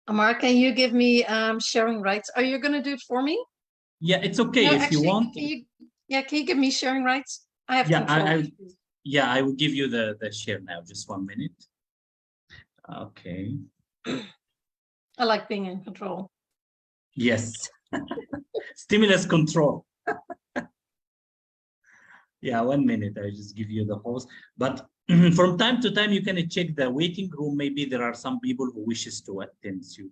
Amar, can you give me sharing rights? Are you going to do it for me? Yeah, it's okay. No, if actually, you want. can you give me sharing rights? I have Yeah, control. I will give you the share now. Just 1 minute. Okay. I like being in control. Yes. Stimulus control. Yeah, 1 minute. I just give you the host. But from time to time, you can check the waiting room. Maybe there are some people who wishes to attend you.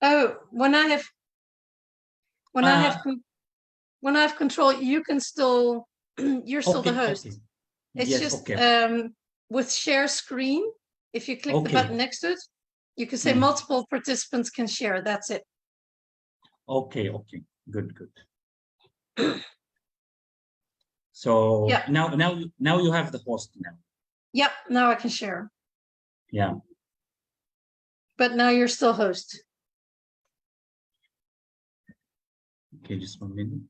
Oh, when I have control, you can still you're still the host. Okay. It's yes, just okay. with share screen, if you click the button next to it, you can say multiple participants can share. That's it. Okay, good. So yeah. now you have the host now. Yep, now I can share. Yeah. But now you're still host. Okay, just 1 minute.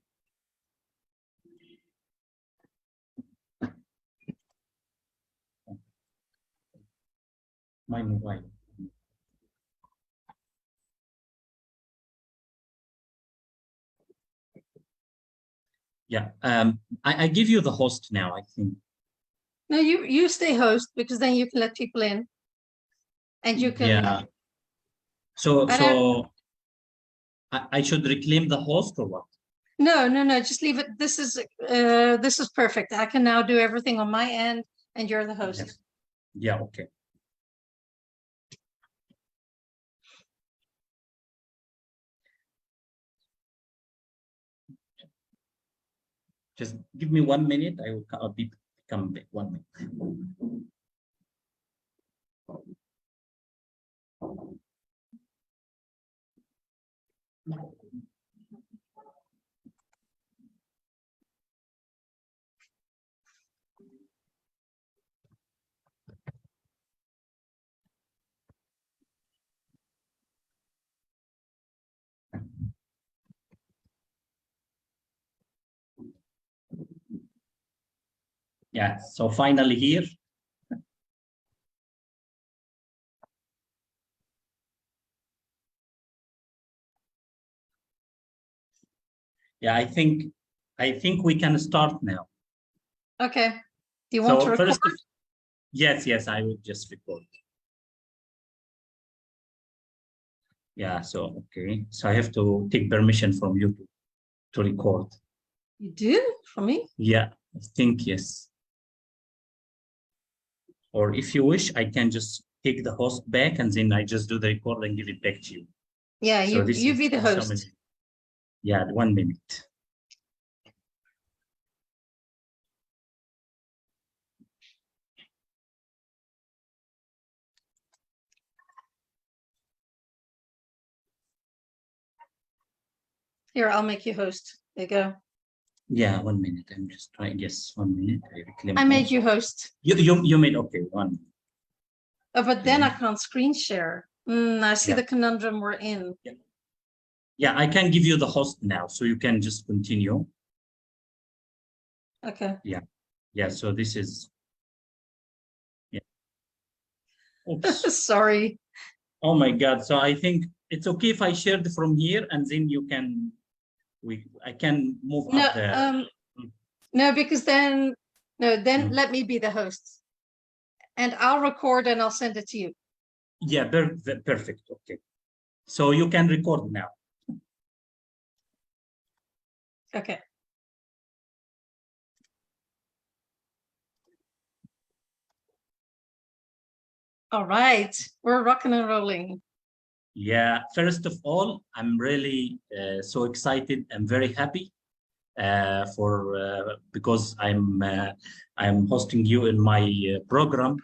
My mobile. Yeah, I give you the host now, I think. No, you stay host, because then you can let people in, and you can. Yeah. So I should reclaim the host or what? No, just leave it. This is perfect. I can now do everything on my end, and you're the host. Yeah, okay. Just give me 1 minute. I will come back 1 minute. Yeah, so finally here. Yeah, I think we can start now. Okay. Do you want to record? Yes, I will just record. Yeah, so okay. So I have to take permission from you to record. You do? From me? Yeah, I think yes. Or if you wish, I can just take the host back and then I just do the record and give it back to you. Yeah, so you be the host. Yeah, 1 minute. Here, I'll make you host. There you go. Yeah, 1 minute. I'm just trying. Yes, 1 minute. I made you host. You made, okay, 1 minute. Oh, but then I can't screen share. I see the conundrum we're in. Yeah, I can give you the host now, so you can just continue. Okay. Yeah, so this is. Yeah. Oops. Sorry. Oh my God. So I think it's okay if I shared from here and then you can, I can move up there. No, because then let me be the host. And I'll record and I'll send it to you. Yeah, perfect. Okay. So you can record now. Okay. All right. We're rocking and rolling. Yeah. First of all, I'm really so excited. I'm very happy because I'm hosting you in my program.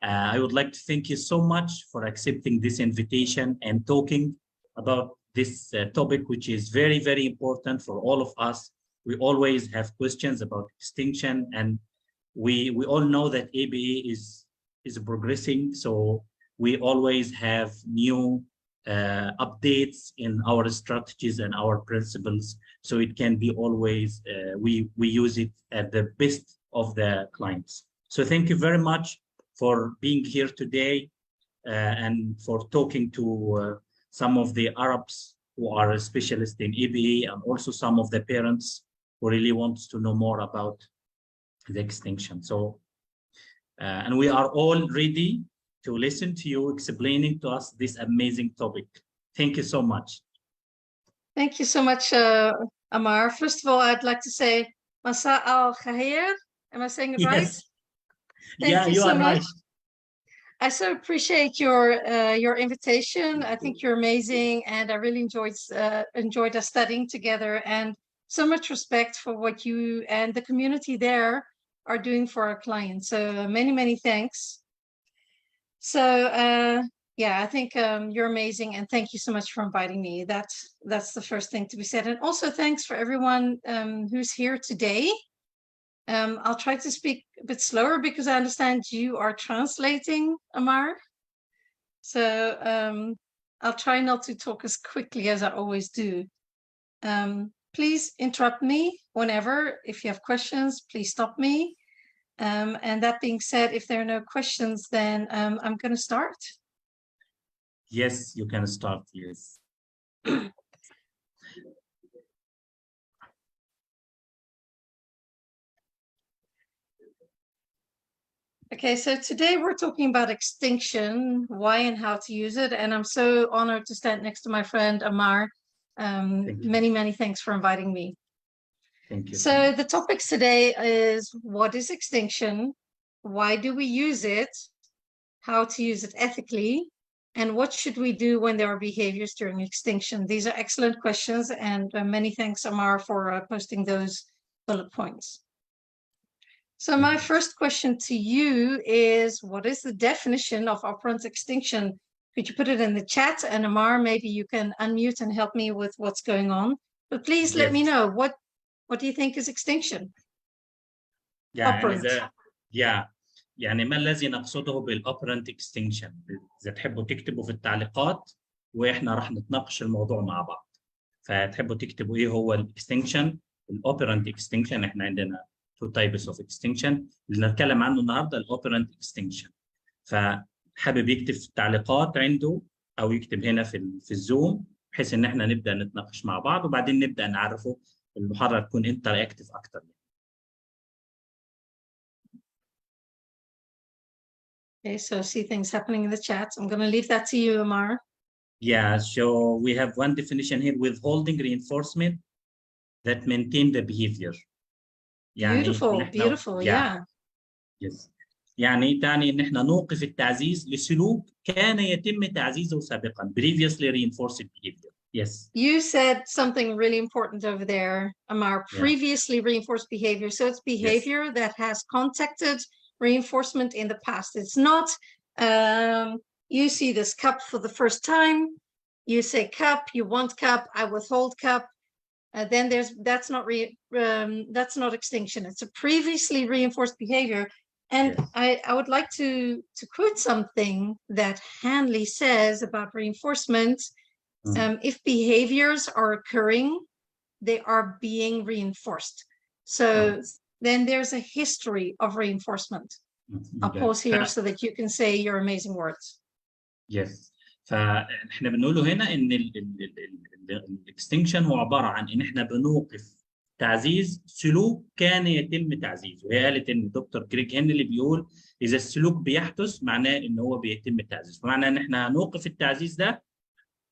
I would like to thank you so much for accepting this invitation and talking about this topic, which is very, very important for all of us. We always have questions about extinction, and we all know that ABA is progressing, so we always have new updates in our strategies and our principles, so it can be always we use it at the best of the clients. So thank you very much for being here today and for talking to some of the Arabs who are specialists in ABA, and also some of the parents who really want to know more about the extinction. So and we are all ready to listen to you explaining to us this amazing topic. Thank you so much. Thank you so much, Amar. First of all, I'd like to say Masa al Khair. Am I saying it Yes. right? Thank Yeah, you you so are much. right. I so appreciate your invitation. I think you're amazing, and I really enjoyed us studying together, and so much respect for what you and the community there are doing for our clients. So many, many thanks. So yeah, I think you're amazing, and thank you so much for inviting me. That's the first thing to be said. And also thanks for everyone who's here today. I'll try to speak a bit slower because I understand you are translating, Amar. So I'll try not to talk as quickly as I always do. Please interrupt me whenever. If you have questions, please stop me. And that being said, if there are no questions, then I'm going to start. Yes, you can start. Yes. Okay, so today we're talking about extinction, why and how to use it. And I'm so honored to stand next to my friend Amar. Many, many thanks for inviting me. Thank you. So the topics today is, what is extinction? Why do we use it? How to use it ethically? And what should we do when there are behaviors during extinction? These are excellent questions, and many thanks, Amar, for posting those bullet points. So my first question to you is, what is the definition of operant extinction? Could you put it in the chat? And Amar, maybe you can unmute and help me with what's going on. But please let me know, what do you think is extinction? يعني ما الذي نقصده بالoperant extinction؟ إذا تحبوا تكتبوا في التعليقات وإحنا راح نتناقش الموضوع مع بعض. فتحبوا تكتبوا إيه هو extinction؟ operant extinction إحنا عندنا two types of extinction اللي نتكلم عنه النهارده operant extinction. فحابب يكتب في التعليقات عنده أو يكتب هنا في الزوم بحيث إن إحنا نبدأ نتناقش مع بعض وبعدين نبدأ نعرفه المحاضرة تكون interactive أكتر. Okay, so I see things happening in the chat. I'm going to leave that to you, Amar. Yeah, so we have one definition here: withholding reinforcement that maintain the behavior. Beautiful, beautiful, yeah. Yes. يعني تعني إن إحنا نوقف التعزيز لسلوك كان يتم تعزيزه سابقا. Previously reinforced behavior. Yes. You said something really important over there, Amar. Previously reinforced behavior. So it's behavior that has contacted reinforcement in the past. It's not you see this cup for the first time, you say cup, you want cup, I withhold cup, then that's not extinction. It's a previously reinforced behavior. And I would like to quote something that Hanley says about reinforcement. If behaviors are occurring, they are being reinforced. So then there's a history of reinforcement. I'll pause here so that you can say your amazing words. Yes. فاحنا بنقوله هنا ان الاكستنكشن هو عباره عن ان احنا بنوقف تعزيز سلوك كان يتم تعزيزه. وهي قالت ان دكتور جريج هنلي بيقول اذا السلوك بيحدث معناه ان هو بيتم التعزيز، فمعناه ان احنا هنوقف التعزيز ده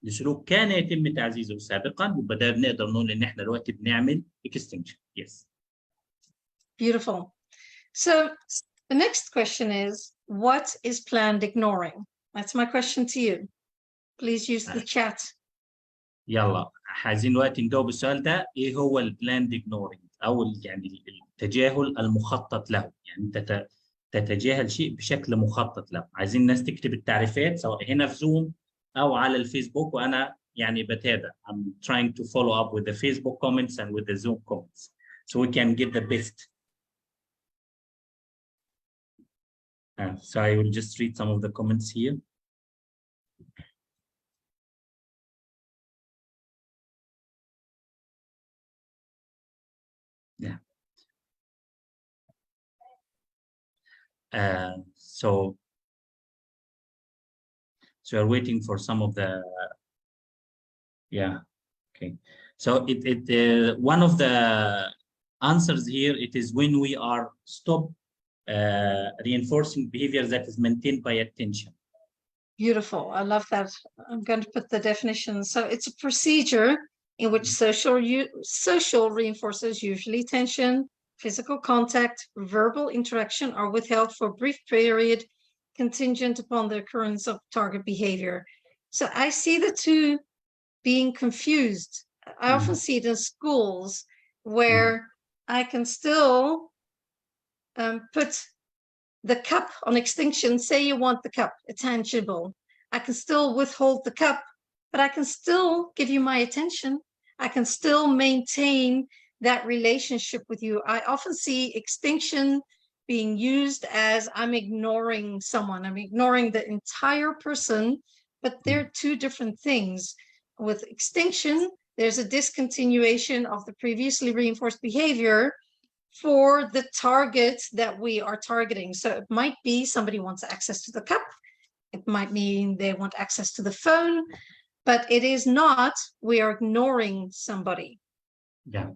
لسلوك كان يتم تعزيزه سابقا، يبقى ده بنقدر نقول ان احنا دلوقتي بنعمل extinction. Yes. Beautiful. So the next question is, what is planned ignoring? That's my question to you. Please use the chat. يلا عايزين دلوقتي نجاوب السؤال ده، ايه هو البلاند اجنورنج او يعني التجاهل المخطط له؟ يعني انت تتجاهل شيء بشكل مخطط له. عايزين الناس تكتب التعريفات سواء هنا في زوم او على الفيسبوك، وانا يعني بتابع. I'm trying to follow up with the Facebook comments and with the Zoom comments so we can get the best. So I will just read some of the comments here. Yeah. So we're waiting for some of the, yeah, okay. So one of the answers here, it is when we are stop reinforcing behavior that is maintained by attention. Beautiful. I love that. I'm going to put the definition. So it's a procedure in which social reinforcers, usually tension, physical contact, verbal interaction, are withheld for a brief period contingent upon the occurrence of target behavior. So I see the two being confused. I often see it in schools where I can still put the cup on extinction. Say you want the cup, it's tangible. I can still withhold the cup, but I can still give you my attention. I can still maintain that relationship with you. I often see extinction being used as I'm ignoring someone. I'm ignoring the entire person, but they're two different things. With extinction, there's a discontinuation of the previously reinforced behavior for the target that we are targeting. So it might be somebody wants access to the cup. It might mean they want access to the phone, but it is not we are ignoring somebody. Yeah.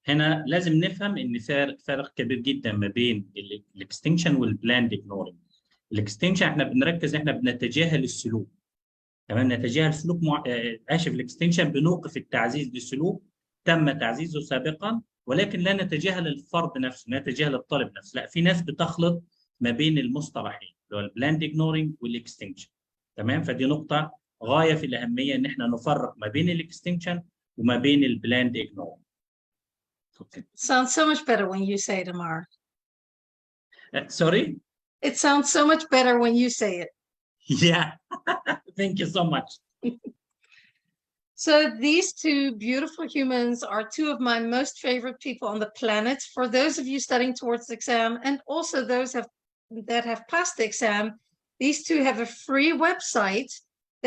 هنا لازم نفهم ان فرق كبير جدا ما بين الاكستنكشن والبلاند اجنورنج. الاكستنكشن احنا بنركز، احنا بنتجاهل السلوك، تمام، نتجاهل سلوك الاكستنكشن بنوقف التعزيز للسلوك تم تعزيزه سابقا، ولكن لا نتجاهل الفرد نفسه، نتجاهل الطالب نفسه. لا، في ناس بتخلط ما بين المصطلحين اللي هو البلاند اجنورنج والاكستنكشن، تمام. فدي نقطه غايه في الاهميه ان احنا نفرق ما بين الاكستنكشن وما بين البلاند اجنورنج. Okay. Sounds so much better when you say it, Amar. Sorry? It sounds so much better when you say it. Yeah. Thank you so much. So these two beautiful humans are two of my most favorite people on the planet. For those of you studying towards the exam, and also those that have passed the exam, these two have a free website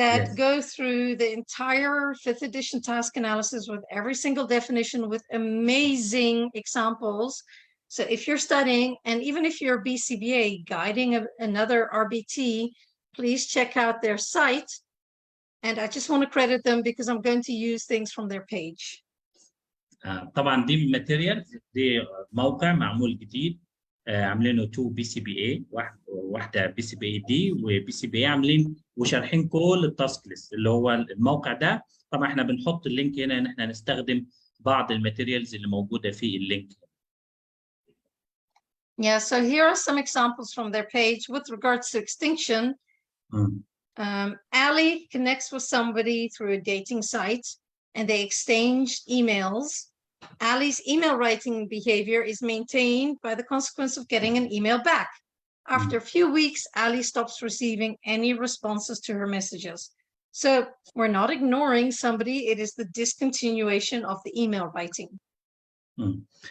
that go through the entire 5th edition task analysis with every single definition with amazing examples. So if you're studying, and even if you're a BCBA guiding another RBT, please check out their site. And I just want to credit them because I'm going to use things from their page. طبعا دي ماتيريال، دي موقع معمول جديد، عاملينه 2 BCBA، واحده BCBA دي وBCBA، عاملين وشارحين كل التاسك ليست اللي هو الموقع ده. طبعا احنا بنحط اللينك هنا ان احنا نستخدم بعض الماتيريالز اللي موجوده في اللينك. Yeah, so here are some examples from their page with regards to extinction. Ali connects with somebody through a dating site and they exchange emails. Ali's email writing behavior is maintained by the consequence of getting an email back. After a few weeks, Ali stops receiving any responses to her messages. So we're not ignoring somebody, it is the discontinuation of the email writing.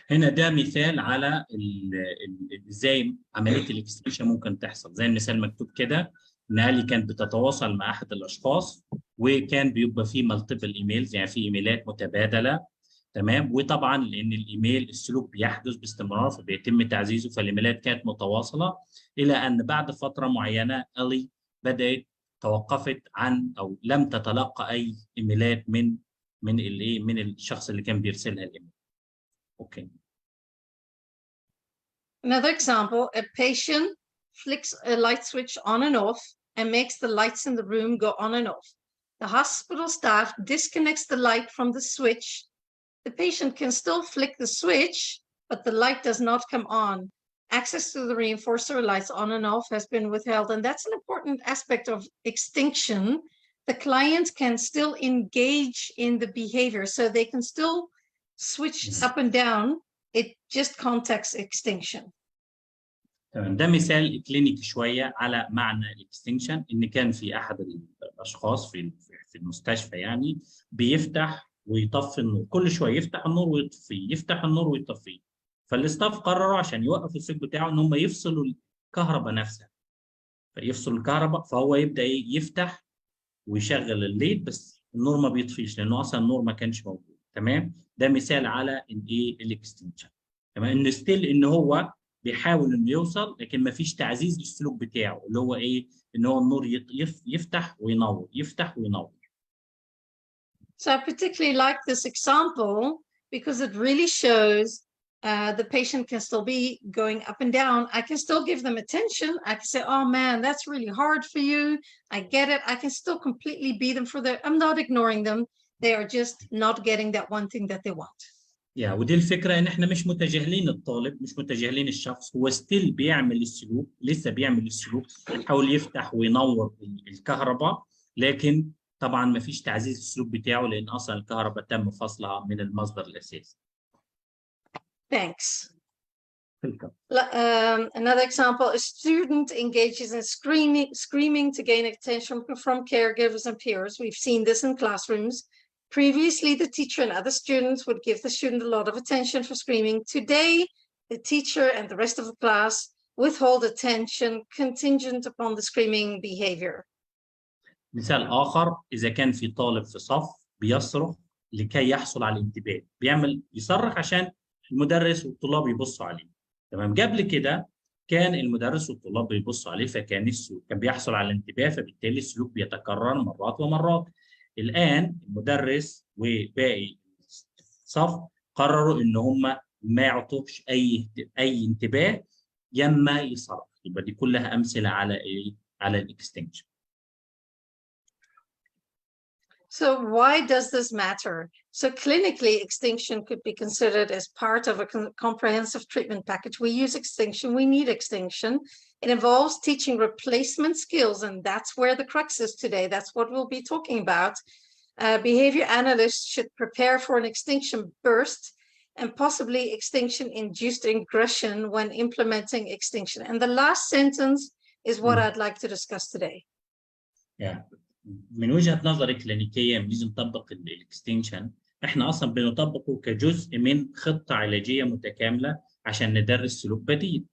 هنا ده مثال على ازاي عمليه الاكستنشن ممكن تحصل. زي المثال مكتوب كده ان آلي كانت بتتواصل مع احد الاشخاص وكان بيبقى فيه مالتيبل ايميلز، يعني في ايميلات متبادله، تمام. وطبعا لان الايميل السلوك بيحدث باستمرار فبيتم تعزيزه، فالايميلات كانت متواصله الى ان بعد فتره معينه آلي بدات توقفت عن او لم تتلقى اي ايميلات من الشخص اللي كان بيرسلها الايميل. Okay. Another example, a patient flicks a light switch on and off and makes the lights in the room go on and off. The hospital staff disconnects the light from the switch. The patient can still flick the switch, but the light does not come on. Access to the reinforcer lights on and off has been withheld. And that's an important aspect of extinction the client can still engage in the behavior, so they can still switch up and down. It just contacts extinction. تمام. ده مثال كلينيكي شويه على معنى الاكستنكشن، ان كان في احد الاشخاص في المستشفى يعني بيفتح ويطفي النور، كل شويه يفتح النور ويطفيه، يفتح النور ويطفيه. فالاستاف قرروا عشان يوقفوا السلوك بتاعه ان هم يفصلوا الكهرباء نفسها، فيفصلوا الكهرباء، فهو يبدا يفتح ويشغل الليد بس النور ما بيطفيش لانه اصلا النور ما كانش موجود. تمام. ده مثال على الايه الاكستنشن. تمام. ان ستيل ان هو بيحاول انه يوصل لكن ما فيش تعزيز للسلوك بتاعه اللي هو ايه، ان هو النور يفتح وينور، يفتح وينور. So I particularly like this example because it really shows the patient can still be going up and down. I can still give them attention. I can say, oh man, that's really hard for you. I get it. I can still completely be them for their, I'm not ignoring them. They are just not getting that one thing that they want. ودي الفكره، ان احنا مش متجاهلين الطالب، مش متجاهلين الشخص، هو ستيل بيعمل السلوك، لسه بيعمل السلوك، بيحاول يفتح وينور الكهرباء، لكن طبعا ما فيش تعزيز السلوك بتاعه لان اصلا الكهرباء تم فصلها من المصدر الاساسي. Thanks. Welcome. Another example, a student engages in screaming to gain attention from caregivers and peers. We've seen this in classrooms. Previously, the teacher and other students would give the student a lot of attention for screaming. Today, the teacher and the rest of the class withhold attention contingent upon the screaming behavior. مثال آخر، إذا كان في طالب في صف بيصرخ لكي يحصل على الانتباه، يصرخ عشان المدرس والطلاب يبصوا عليه. تمام. قبل كده كان المدرس والطلاب بيبصوا عليه فكان السلوك كان بيحصل على الانتباه، فبالتالي السلوك بيتكرر مرات ومرات. الآن المدرس وباقي الصف قرروا إن هم ما يعطوش أي انتباه يما يصرخ. يبقى دي كلها أمثلة على إيه؟ على الإكستنكشن. So why does this matter? So clinically, extinction could be considered as part of a comprehensive treatment package. We use extinction, we need extinction. It involves teaching replacement skills, and that's where the crux is today. That's what we'll be talking about. Behavior analysts should prepare for an extinction burst and possibly extinction-induced regression when implementing extinction. And the last sentence is what I'd like to discuss today. Yeah. من وجهة نظري كلينيكية لازم نطبق الاكستنشن. احنا اصلا بنطبقه كجزء من خطة علاجية متكاملة عشان ندرس سلوك بديل.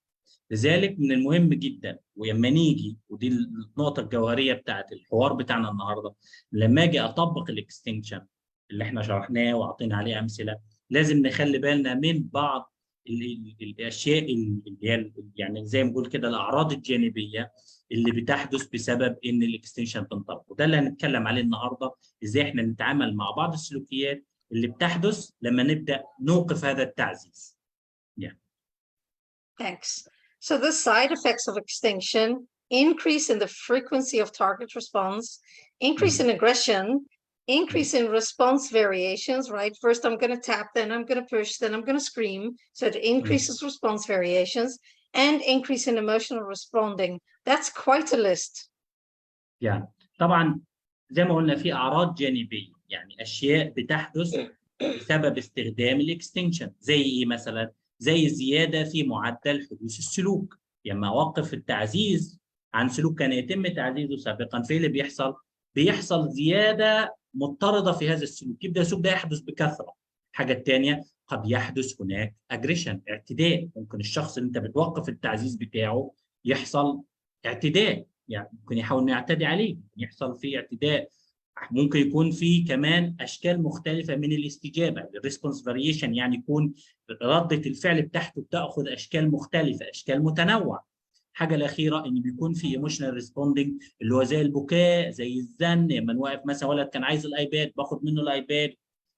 لذلك من المهم جدا ولما نيجي، ودي النقطة الجوهرية بتاعت الحوار بتاعنا النهاردة، لما اجي اطبق الاكستنشن اللي احنا شرحناه واعطينا عليه امثلة، لازم نخلي بالنا من بعض الاشياء اللي هي يعني زي ما بنقول كده الاعراض الجانبيه اللي بتحدث بسبب ان الاكستنشن تنطبق. وده اللي هنتكلم عليه النهارده، ازاي احنا نتعامل مع بعض السلوكيات اللي بتحدث لما نبدا نوقف هذا التعزيز. Thanks. So the side effects of extinction: increase in the frequency of target response, increase in aggression, increase in response variations, right? First I'm going to tap, then I'm going to push, then I'm going to scream. So it increases response variations and increase in emotional responding. That's quite a list. طبعا زي ما قلنا في اعراض جانبيه، يعني اشياء بتحدث بسبب استخدام الاكستنشن. زي ايه مثلا؟ زي زياده في معدل حدوث السلوك. لما اوقف التعزيز عن سلوك كان يتم تعزيزه سابقا، في اللي بيحصل زياده مضطرده في هذا السلوك، يبدا السلوك ده يحدث بكثره. الحاجه الثانيه، قد يحدث هناك اجريشن، اعتداء. ممكن الشخص اللي انت بتوقف التعزيز بتاعه يحصل اعتداء، يعني ممكن يحاول انه يعتدي عليه، يحصل فيه اعتداء. ممكن يكون في كمان اشكال مختلفه من الاستجابه، الريسبونس فاريشن، يعني يكون رده الفعل بتاعته بتاخذ اشكال مختلفه، اشكال متنوعه. الحاجه الاخيره ان بيكون في ايموشنال ريسبوندنج، اللي هو زي البكاء، زي الزن. لما نوقف مثلا ولد كان عايز الايباد، باخد منه الايباد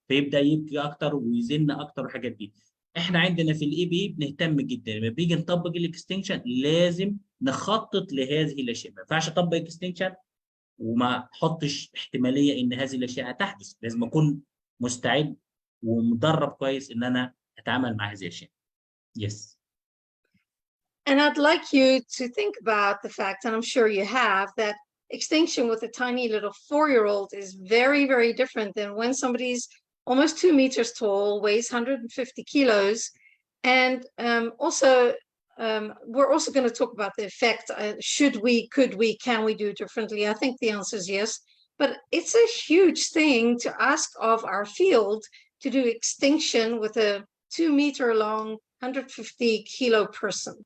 فيبدا يبكي اكتر ويزن اكتر والحاجات دي. احنا عندنا في الاي بي بنهتم جدا لما بيجي نطبق الاكستنشن لازم نخطط لهذه الاشياء. ما ينفعش اطبق اكستنشن وما احطش احتماليه ان هذه الاشياء هتحدث. لازم اكون مستعد ومدرب كويس ان انا اتعامل مع هذه الاشياء. Yes. And I'd like you to think about the fact, and I'm sure you have, that extinction with a tiny little 4-year-old is very, very different than when somebody's almost 2 meters tall, weighs 150 kilos. And we're also going to talk about the effect. Should we, could we, can we do it differently? I think the answer is yes. But it's a huge thing to ask of our field to do extinction with a 2-meter long, 150 kilo person.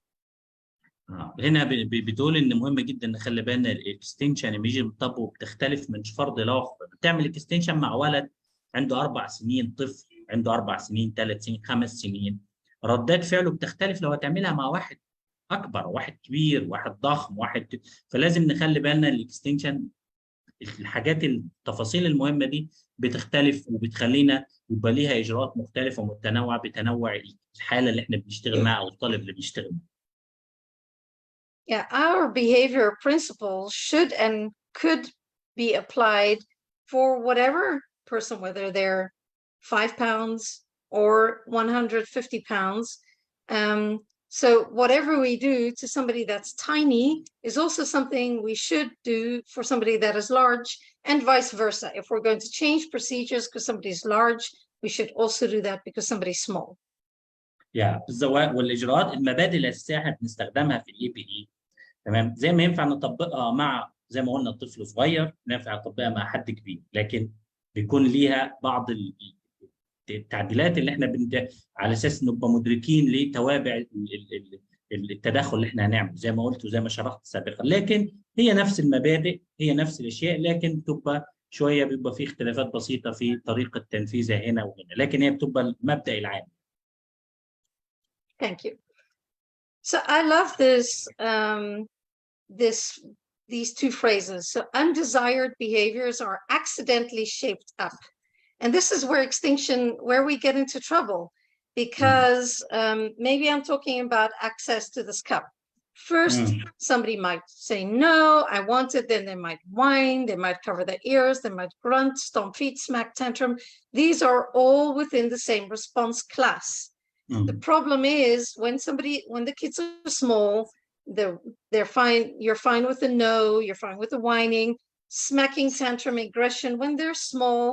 هنا بتقول ان مهم جدا نخلي بالنا الاكستنشن لما يجي نطبقه بتختلف من فرد لاخر. بتعمل اكستنشن مع ولد عنده 4 سنين، طفل عنده 4 سنين، 3 سنين، 5 سنين، ردات فعله بتختلف لو هتعملها مع واحد اكبر، واحد كبير، واحد ضخم، واحد. فلازم نخلي بالنا الاكستنشن الحاجات التفاصيل المهمه دي بتختلف وبتخلينا يبقى ليها اجراءات مختلفه ومتنوعه بتنوع الحاله اللي احنا بنشتغل معاها او الطالب اللي بيشتغل معاه. Yeah, our behavior principles should and could be applied for whatever person, whether they're 5 pounds or 150 pounds. So whatever we do to somebody that's tiny is also something we should do for somebody that is large, and vice versa. If we're going to change procedures because somebody's large, we should also do that because somebody's small. Yeah, والاجراءات المبادئ الاساسيه احنا بنستخدمها في الاي بي اي، تمام، زي ما ينفع نطبقها مع زي ما قلنا طفل صغير، ينفع نطبقها مع حد كبير، لكن بيكون ليها بعض التعديلات اللي احنا على اساس نبقى مدركين لتوابع التدخل اللي احنا هنعمله زي ما قلت وزي ما شرحت سابقا. لكن هي نفس المبادئ، هي نفس الاشياء، لكن بتبقى شويه بيبقى في اختلافات بسيطه في طريقه تنفيذها هنا وهنا، لكن هي بتبقى المبدأ العام. Thank you. So I love these two phrases. So undesired behaviors are accidentally shaped up. And this is where we get into trouble, because maybe I'm talking about access to this cup. First, somebody might say, no, I want it. Then they might whine, they might cover their ears, they might grunt, stomp feet, smack tantrum. These are all within the same response class. The problem is when the kids are small, they're fine. You're fine with the no, you're fine with the whining, smacking tantrum, aggression. When they're small,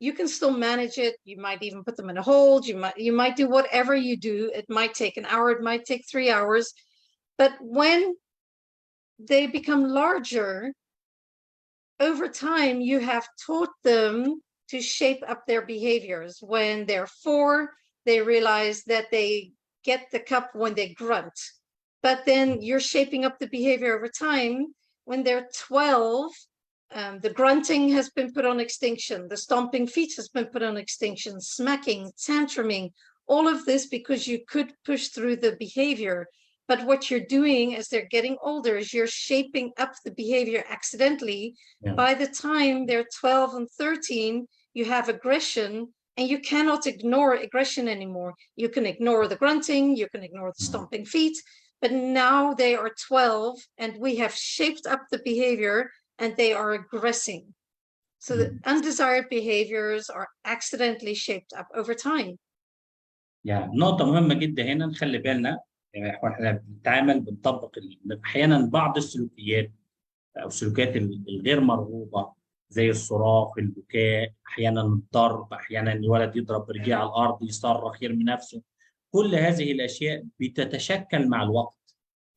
you can still manage it. You might even put them in a hold. You might do whatever you do. It might take an hour, it might take 3 hours. But when they become larger, over time, you have taught them to shape up their behaviors. When they're 4, they realize that they get the cup when they grunt. But then you're shaping up the behavior over time. When they're 12, the grunting has been put on extinction. The stomping feet has been put on extinction. Smacking, tantruming, all of this because you could push through the behavior. But what you're doing as they're getting older is you're shaping up the behavior accidentally. Yeah. By the time they're 12 and 13, you have aggression, and you cannot ignore aggression anymore. You can ignore the grunting, you can ignore the stomping feet, but now they are 12 and we have shaped up the behavior and they are aggressing. So the undesired behaviors are accidentally shaped up over time. يعني نقطة مهمة جدا هنا نخلي بالنا، يعني احنا بنتعامل بنطبق احيانا بعض السلوكيات او السلوكيات الغير مرغوبة زي الصراخ، البكاء، احيانا الضرب، احيانا الولد يضرب برجليه على الارض، يصرخ، يرمي نفسه. كل هذه الاشياء بتتشكل مع الوقت،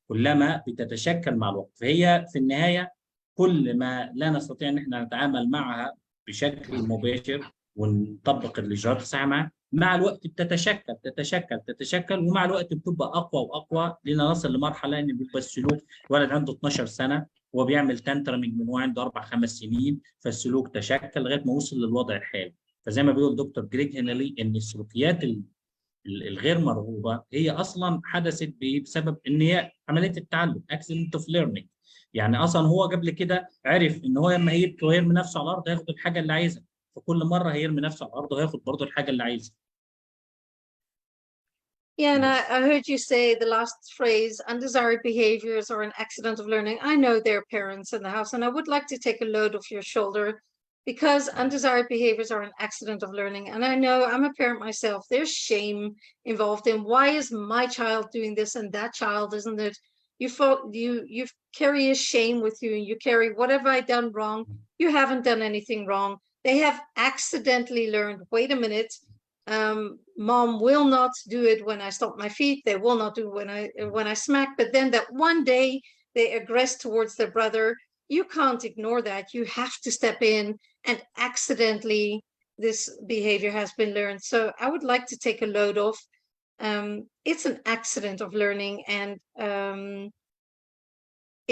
كلما بتتشكل مع الوقت، فهي في النهاية كل ما لا نستطيع ان احنا نتعامل معها بشكل مباشر ونطبق الاجراءات الصحيحه معها، مع الوقت بتتشكل تتشكل تتشكل، ومع الوقت بتبقى اقوى واقوى لنصل لمرحله ان بيبقى السلوك ولد عنده 12 سنه وهو بيعمل تانترمينج من وهو عنده 4 5 سنين، فالسلوك تشكل لغايه ما وصل للوضع الحالي. فزي ما بيقول دكتور جريج هنلي ان السلوكيات الغير مرغوبه هي اصلا حدثت بسبب ان هي عمليه التعلم، accident of learning. يعني اصلا هو قبل كده عرف ان هو لما يبكي ويرمي نفسه على الارض هياخد الحاجه اللي عايزها، فكل مره هيرمي نفسه على الارض وهياخد برضه الحاجه اللي عايزها. Yeah, and I heard you say the last phrase, undesired behaviors are an accident of learning. I know there are parents in the house, and I would like to take a load off your shoulder, because undesired behaviors are an accident of learning. And I know I'm a parent myself. There's shame involved in, why is my child doing this and that child isn't it? you carry a shame with you, and you carry, what have I done wrong? You haven't done anything wrong. They have accidentally learned, wait a minute, mom will not do it when I stomp my feet. They will not do when I smack. But then that one day they aggress towards their brother. You can't ignore that. You have to step in, and accidentally this behavior has been learned. So I would like to take a load off. It's an accident of learning, and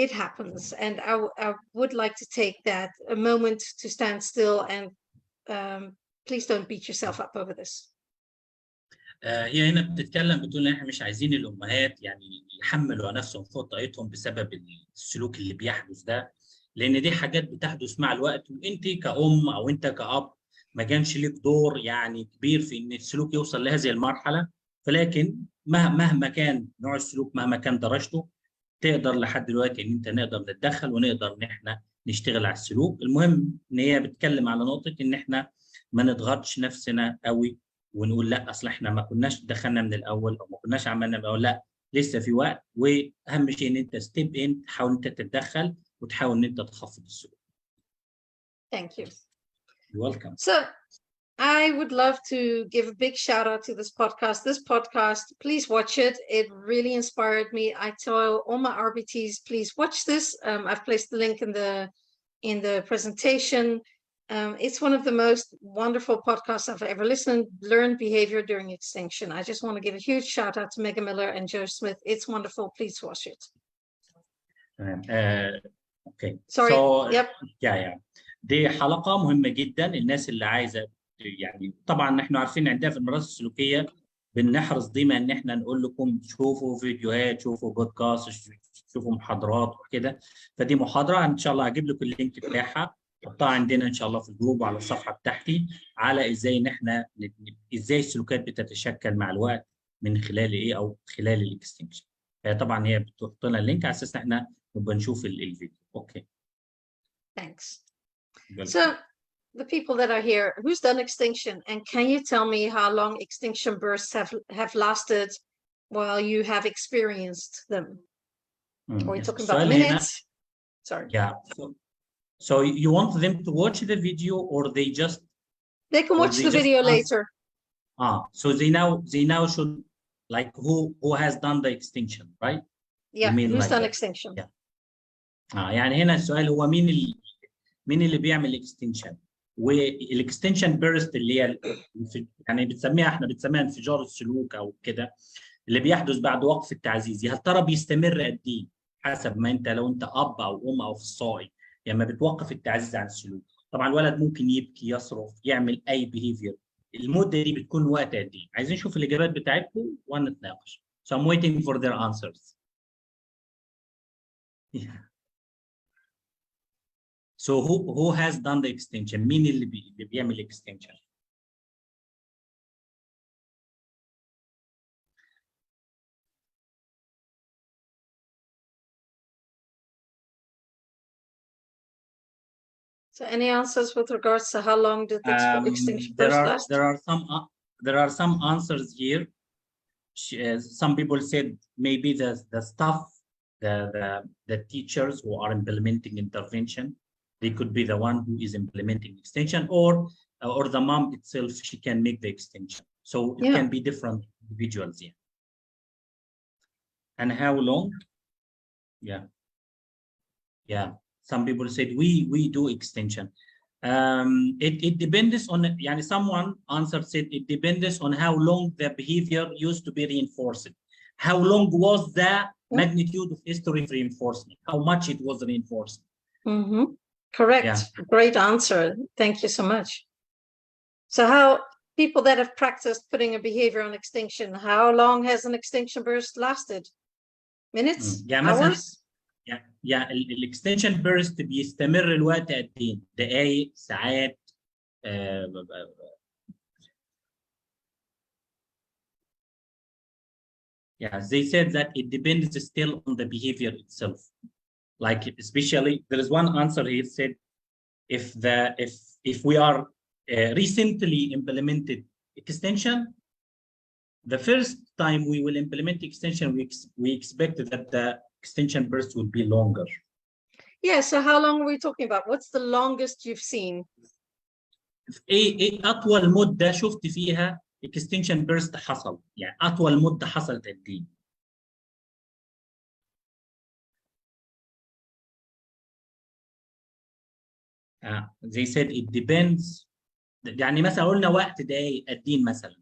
it happens. And I would like to take that a moment to stand still, and please don't beat yourself up over this. هي هنا بتتكلم بتقول ان احنا مش عايزين الامهات يعني يحملوا نفسهم فوق طاقتهم بسبب السلوك اللي بيحدث ده، لان دي حاجات بتحدث مع الوقت، وانت كأم او انت كأب ما كانش ليك دور يعني كبير في ان السلوك يوصل لهذه المرحله. فلكن مهما كان نوع السلوك، مهما كان درجته، تقدر لحد دلوقتي ان انت نقدر نتدخل ونقدر ان احنا نشتغل على السلوك. المهم ان هي بتتكلم على نقطه ان احنا ما نضغطش نفسنا قوي ونقول لا اصل احنا ما كناش دخلنا من الاول او ما كناش عملنا من الاول. لا، لسه في وقت، واهم شيء ان انت ستيب ان، تحاول انت تتدخل وتحاول ان انت تخفض السلوك. Thank you. You're welcome. So I would love to give a big shout out to this podcast. This podcast, please watch it. It really inspired me. I tell all my RBTs, please watch this. I've placed the link in the presentation. It's one of the most wonderful podcasts I've ever listened. Learn behavior during extinction. I just want to give a huge shout out to Megan Miller and Joe Smith. It's wonderful. Please watch it. Okay. Sorry. So, yep. Yeah. دي حلقة مهمة جدا. الناس اللي عايزة يعني، طبعا احنا عارفين عندنا في المدرسة السلوكية بنحرص دايما ان احنا نقول لكم شوفوا فيديوهات، شوفوا بودكاست، شوفوا محاضرات وكده. فدي محاضرة ان شاء الله هجيب لكم اللينك بتاعها، حطها عندنا ان شاء الله في الجروب وعلى الصفحة بتاعتي، على ازاي ان احنا ازاي السلوكات بتتشكل مع الوقت من خلال ايه او خلال الاكستنكشن. طبعا هي بتحط لنا اللينك على اساس ان احنا نبقى نشوف الفيديو. اوكي. Thanks. So the people that are here, who's done extinction, and can you tell me how long extinction bursts have lasted while you have experienced them? Are we talking about minutes? Sorry. Yeah. So you want them to watch the video, or they they can watch the video later. So they now should, like, who has done the extinction, right? Yeah, who's like done extinction? Yeah. يعني هنا السؤال هو مين اللي بيعمل اكستنشن؟ والاكستنشن بيرست اللي هي يعني احنا بنسميها انفجار السلوك او كده، اللي بيحدث بعد وقف التعزيز. هل ترى بيستمر قد ايه؟ حسب ما انت، لو انت اب او ام او اخصائي، لما بتوقف التعزيز عن السلوك، طبعا الولد ممكن يبكي، يصرخ، يعمل اي بيهيفير. المده دي بتكون وقت قد ايه؟ عايزين نشوف الاجابات بتاعتكم ونتناقش. So I'm waiting for their answers. Yeah. So who has done the extinction? مين اللي بيعمل extinction؟ So any answers with regards to how long did the extinction burst last? There are some answers here. Some people said maybe the staff, the teachers who are implementing intervention, they could be the one who is implementing extinction, or the mom itself, she can make the extinction. So it can be different individuals here. And how long? Yeah. Some people said we do extinction. It depends on, يعني someone answered said it depends on how long the behavior used to be reinforced. How long was the magnitude of history of reinforcement? How much it was reinforced? Mm-hmm. Correct. Yeah. Great answer. Thank you so much. So how people that have practiced putting a behavior on extinction, how long has an extinction burst lasted? Minutes? Hours? الاكستنشن بيرست بيستمر الوقت قد ايه؟ دقائق، ساعات. They said that it depends still on the behavior itself. Like, especially there is one answer here said, if we are recently implemented extension, the first time we will implement extension, we expect that extinction burst will be longer. Yeah, so how long are we talking about? What's the longest you've seen? ايه اطول مده شفت فيها extinction burst حصل؟ يعني اطول مده حصلت قد ايه؟ They said it depends. يعني مثلا قلنا وقت دقايق قد ايه مثلا؟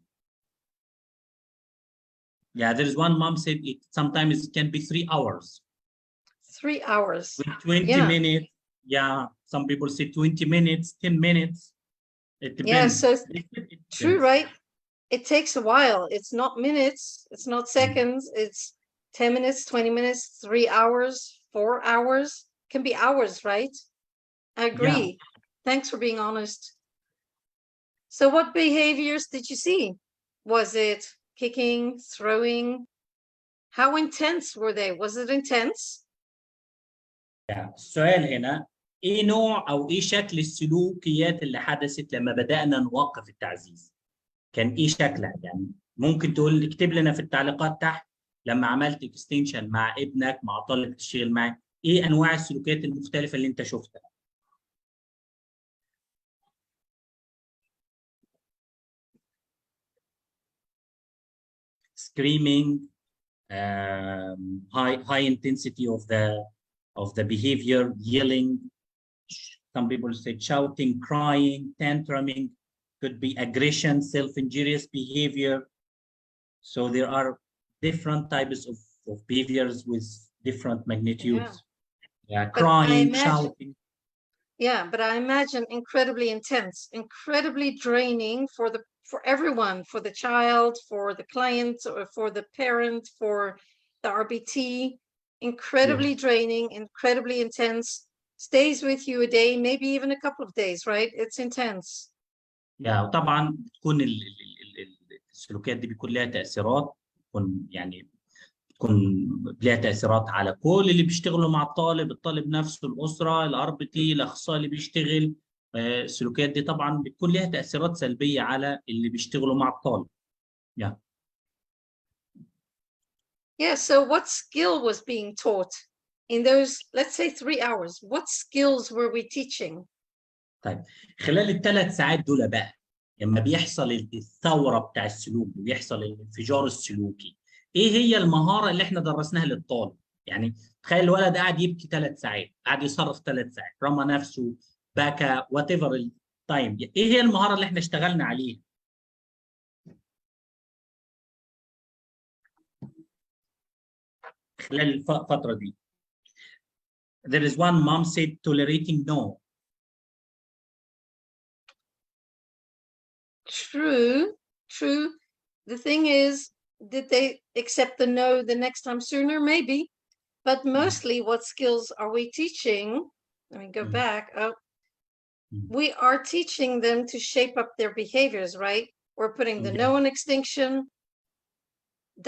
Yeah, there is one mom said it sometimes it can be 3 hours. 3 hours. With 20 minutes. Yeah, some people say 20 minutes, 10 minutes. It depends. Yeah, so true, right? It takes a while. It's not minutes, it's not seconds, it's 10 minutes, 20 minutes, 3 hours, 4 hours. It can be hours, right? I agree. Yeah. Thanks for being honest. So what behaviors did you see? Was it kicking, throwing? How intense were they? Was it intense? السؤال هنا ايه نوع او ايه شكل السلوكيات اللي حدثت لما بدأنا نوقف التعزيز؟ كان ايه شكلها؟ يعني ممكن تقول اكتب لنا في التعليقات تحت لما عملت اكستنشن مع ابنك مع طالب تشتغل معاك ايه انواع السلوكيات المختلفة اللي انت شفتها؟ Screaming, high intensity of the behavior, yelling. Some people say shouting, crying, tantruming, could be aggression, self-injurious behavior. So there are different types of behaviors with different magnitudes. Yeah, crying, shouting. Yeah, but I imagine incredibly intense, incredibly draining for everyone, for the child, for the client, or for the parent, for the RBT. Incredibly draining, incredibly intense. Stays with you a day, maybe even a couple of days, right? It's intense. Yeah, وطبعا بتكون السلوكيات دي بيكون لها تأثيرات، بتكون لها تأثيرات على كل اللي بيشتغلوا مع الطالب نفسه، الأسرة، الRBT، الأخصائي اللي بيشتغل. السلوكيات دي طبعا بتكون لها تأثيرات سلبية على اللي بيشتغلوا مع الطالب. Yeah. Yeah, so what skill was being taught in those, let's say 3 hours? What skills were we teaching? طيب خلال ال3 ساعات دول بقى لما بيحصل الثورة بتاع السلوك، بيحصل الانفجار السلوكي، ايه هي المهارة اللي احنا درسناها للطالب؟ يعني تخيل الولد قاعد يبكي 3 ساعات، قاعد يصرخ 3 ساعات، رمى نفسه، بكى، وات ايفر التايم، ايه هي المهارة اللي احنا اشتغلنا عليها؟ خلال الفترة دي. There is one mom said tolerating no. True. The thing is, did they accept the no the next time sooner? Maybe. But mostly what skills are we teaching? Let me go back. We are teaching them to shape up their behaviors, right? We're putting the no on extinction.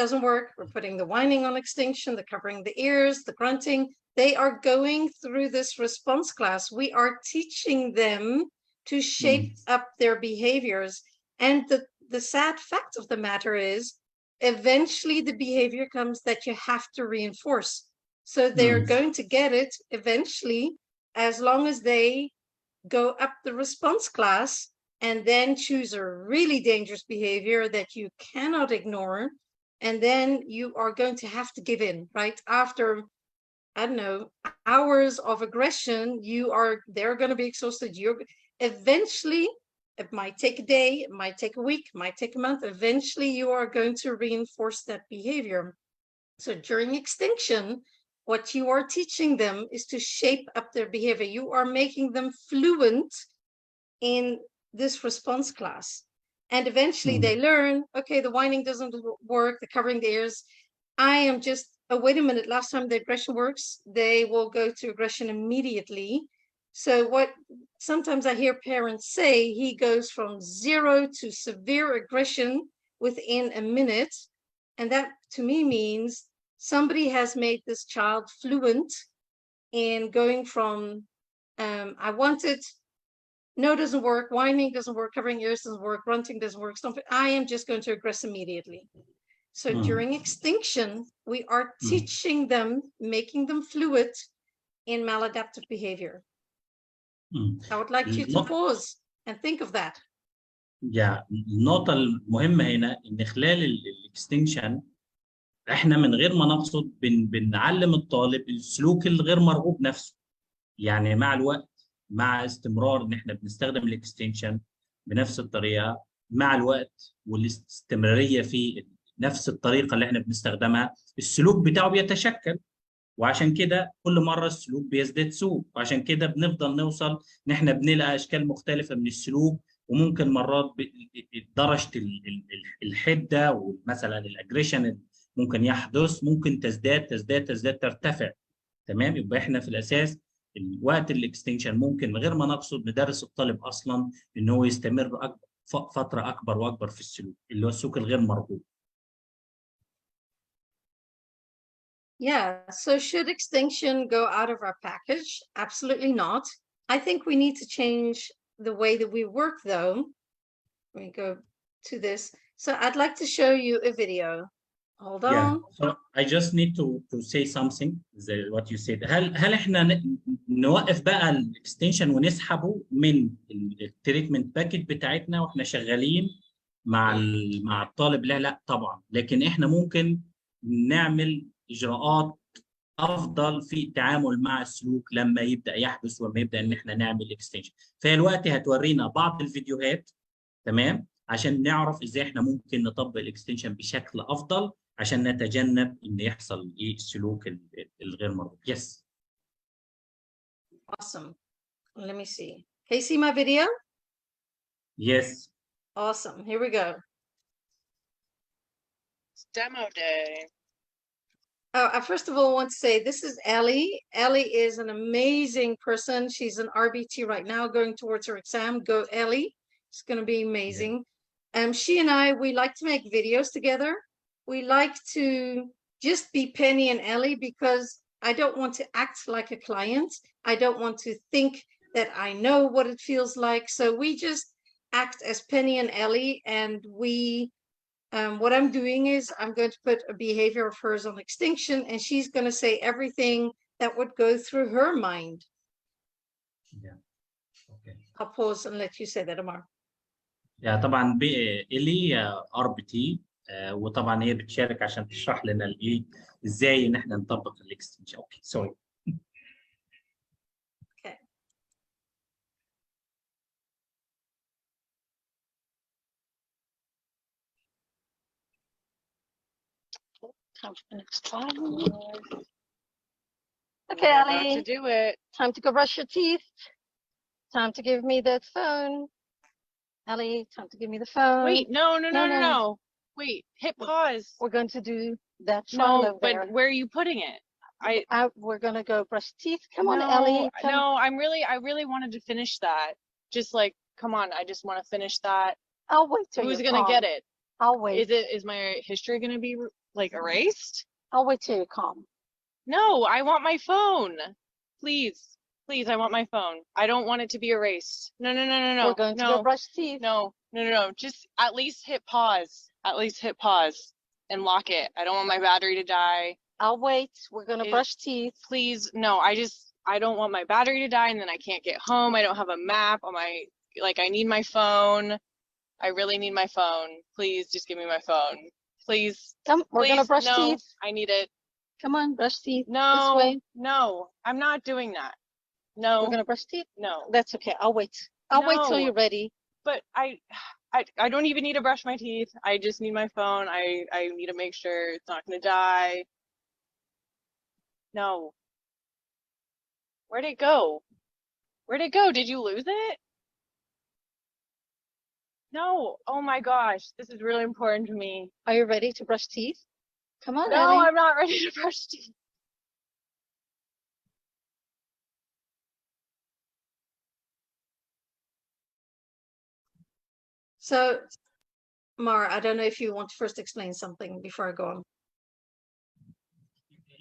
Doesn't work. We're putting the whining on extinction, the covering the ears, the grunting. They are going through this response class. We are teaching them to shape up their behaviors. And the sad fact of the matter is, eventually the behavior comes that you have to reinforce. So they're going to get it eventually, as long as they go up the response class and then choose a really dangerous behavior that you cannot ignore. And then you are going to have to give in, right? After, I don't know, hours of aggression, they're going to be exhausted. Eventually, it might take a day, it might take a week, it might take a month. Eventually, you are going to reinforce that behavior. So during extinction, what you are teaching them is to shape up their behavior. You are making them fluent in this response class. And eventually they learn, okay, the whining doesn't work, the covering the ears. I am just, oh, wait a minute, last time the aggression works, they will go to aggression immediately. So what sometimes I hear parents say, he goes from 0 to severe aggression within a minute. And that to me means somebody has made this child fluent in going from, I want it, no doesn't work, whining doesn't work, covering ears doesn't work, grunting doesn't work, something, I am just going to aggress immediately. So during extinction, we are teaching them, making them fluid in maladaptive behavior. I would like you to pause and think of that. النقطة المهمة هنا إن خلال الاكستنشن إحنا من غير ما نقصد بنعلم الطالب السلوك الغير مرغوب نفسه. يعني مع الوقت، مع استمرار إن إحنا بنستخدم الاكستنشن بنفس الطريقة، مع الوقت والاستمرارية في نفس الطريقة اللي إحنا بنستخدمها، السلوك بتاعه بيتشكل. وعشان كده كل مره السلوك بيزداد سوء، وعشان كده بنفضل نوصل ان احنا بنلاقي اشكال مختلفه من السلوك. وممكن مرات درجه الحده ومثلا الاجريشن ممكن يحدث، ممكن تزداد ترتفع. تمام. يبقى احنا في الاساس الوقت الاكستنشن ممكن من غير ما نقصد ندرس الطالب اصلا ان هو يستمر فتره اكبر واكبر في السلوك اللي هو السلوك الغير مرغوب. Yeah, so should extinction go out of our package? Absolutely not. I think we need to change the way that we work, though. Let me go to this. So I'd like to show you a video. Hold on. Yeah. So I just need to say something. What you said. هل احنا نوقف بقى الاكستنشن ونسحبه من التريتمنت باكيت بتاعتنا واحنا شغالين مع الطالب؟ لا طبعا. لكن احنا ممكن نعمل اجراءات افضل في التعامل مع السلوك لما يبدا يحدث ولما يبدا ان احنا نعمل اكستنشن. فهي الوقت هتورينا بعض الفيديوهات، تمام، عشان نعرف ازاي احنا ممكن نطبق الاكستنشن بشكل افضل عشان نتجنب ان يحصل السلوك الغير مرغوب. Yes. Awesome. Let me see. Can you see my video? Yes. Awesome. Here we go. It's demo day. Oh, I first of all want to say this is Ellie. Ellie is an amazing person. She's an RBT right now going towards her exam. Go Ellie. It's going to be amazing. Yeah. She and I, we like to make videos together. We like to just be Penny and Ellie because I don't want to act like a client. I don't want to think that I know what it feels like. So we just act as Penny and Ellie, and we what I'm doing is I'm going to put a behavior of hers on extinction, and she's going to say everything that would go through her mind. Yeah. Okay. I'll pause and let you say that, Amar. Yeah, طبعا إلي RBT، وطبعا هي بتشارك عشان تشرح لنا ازاي ان احنا نطبق الاكستنشن. اوكي سوري. Okay. Time for the next slide. Okay, Ellie. To do it. Time to go brush your teeth. Time to give me the phone. Ellie, time to give me the phone. Wait, no. Wait, hit pause. We're going to do that. No, but there. Where are you putting it? We're going to go brush teeth. Come on, Ellie. No, I really wanted to finish that. Just like, come on, I just want to finish that. I'll wait till Who's going to get it? I'll wait. Is my history going to be like erased? I'll wait till you're calm. No, I want my phone. Please, I want my phone. I don't want it to be erased. No. We're going to go brush teeth. No. Just at least hit pause. And lock it. I don't want my battery to die. I'll wait. We're going to brush teeth. Please, no, I don't want my battery to die and then I can't get home. I don't have a map on my, I need my phone. I really need my phone. Please just give me my phone. Please. Come, we're going to brush teeth. I need it. Come on, brush teeth. No, this way. No, I'm not doing that. No. We're going to brush teeth? No. That's okay. I'll wait. I'll wait till you're ready. But I don't even need to brush my teeth. I just need my phone. I need to make sure it's not going to die. No. Where'd it go? Did you lose it? No. Oh my gosh. This is really important to me. Are you ready to brush teeth? Come on, No, Ellie. I'm not ready to brush teeth. So, Mara, I don't know if you want to first explain something before I go on.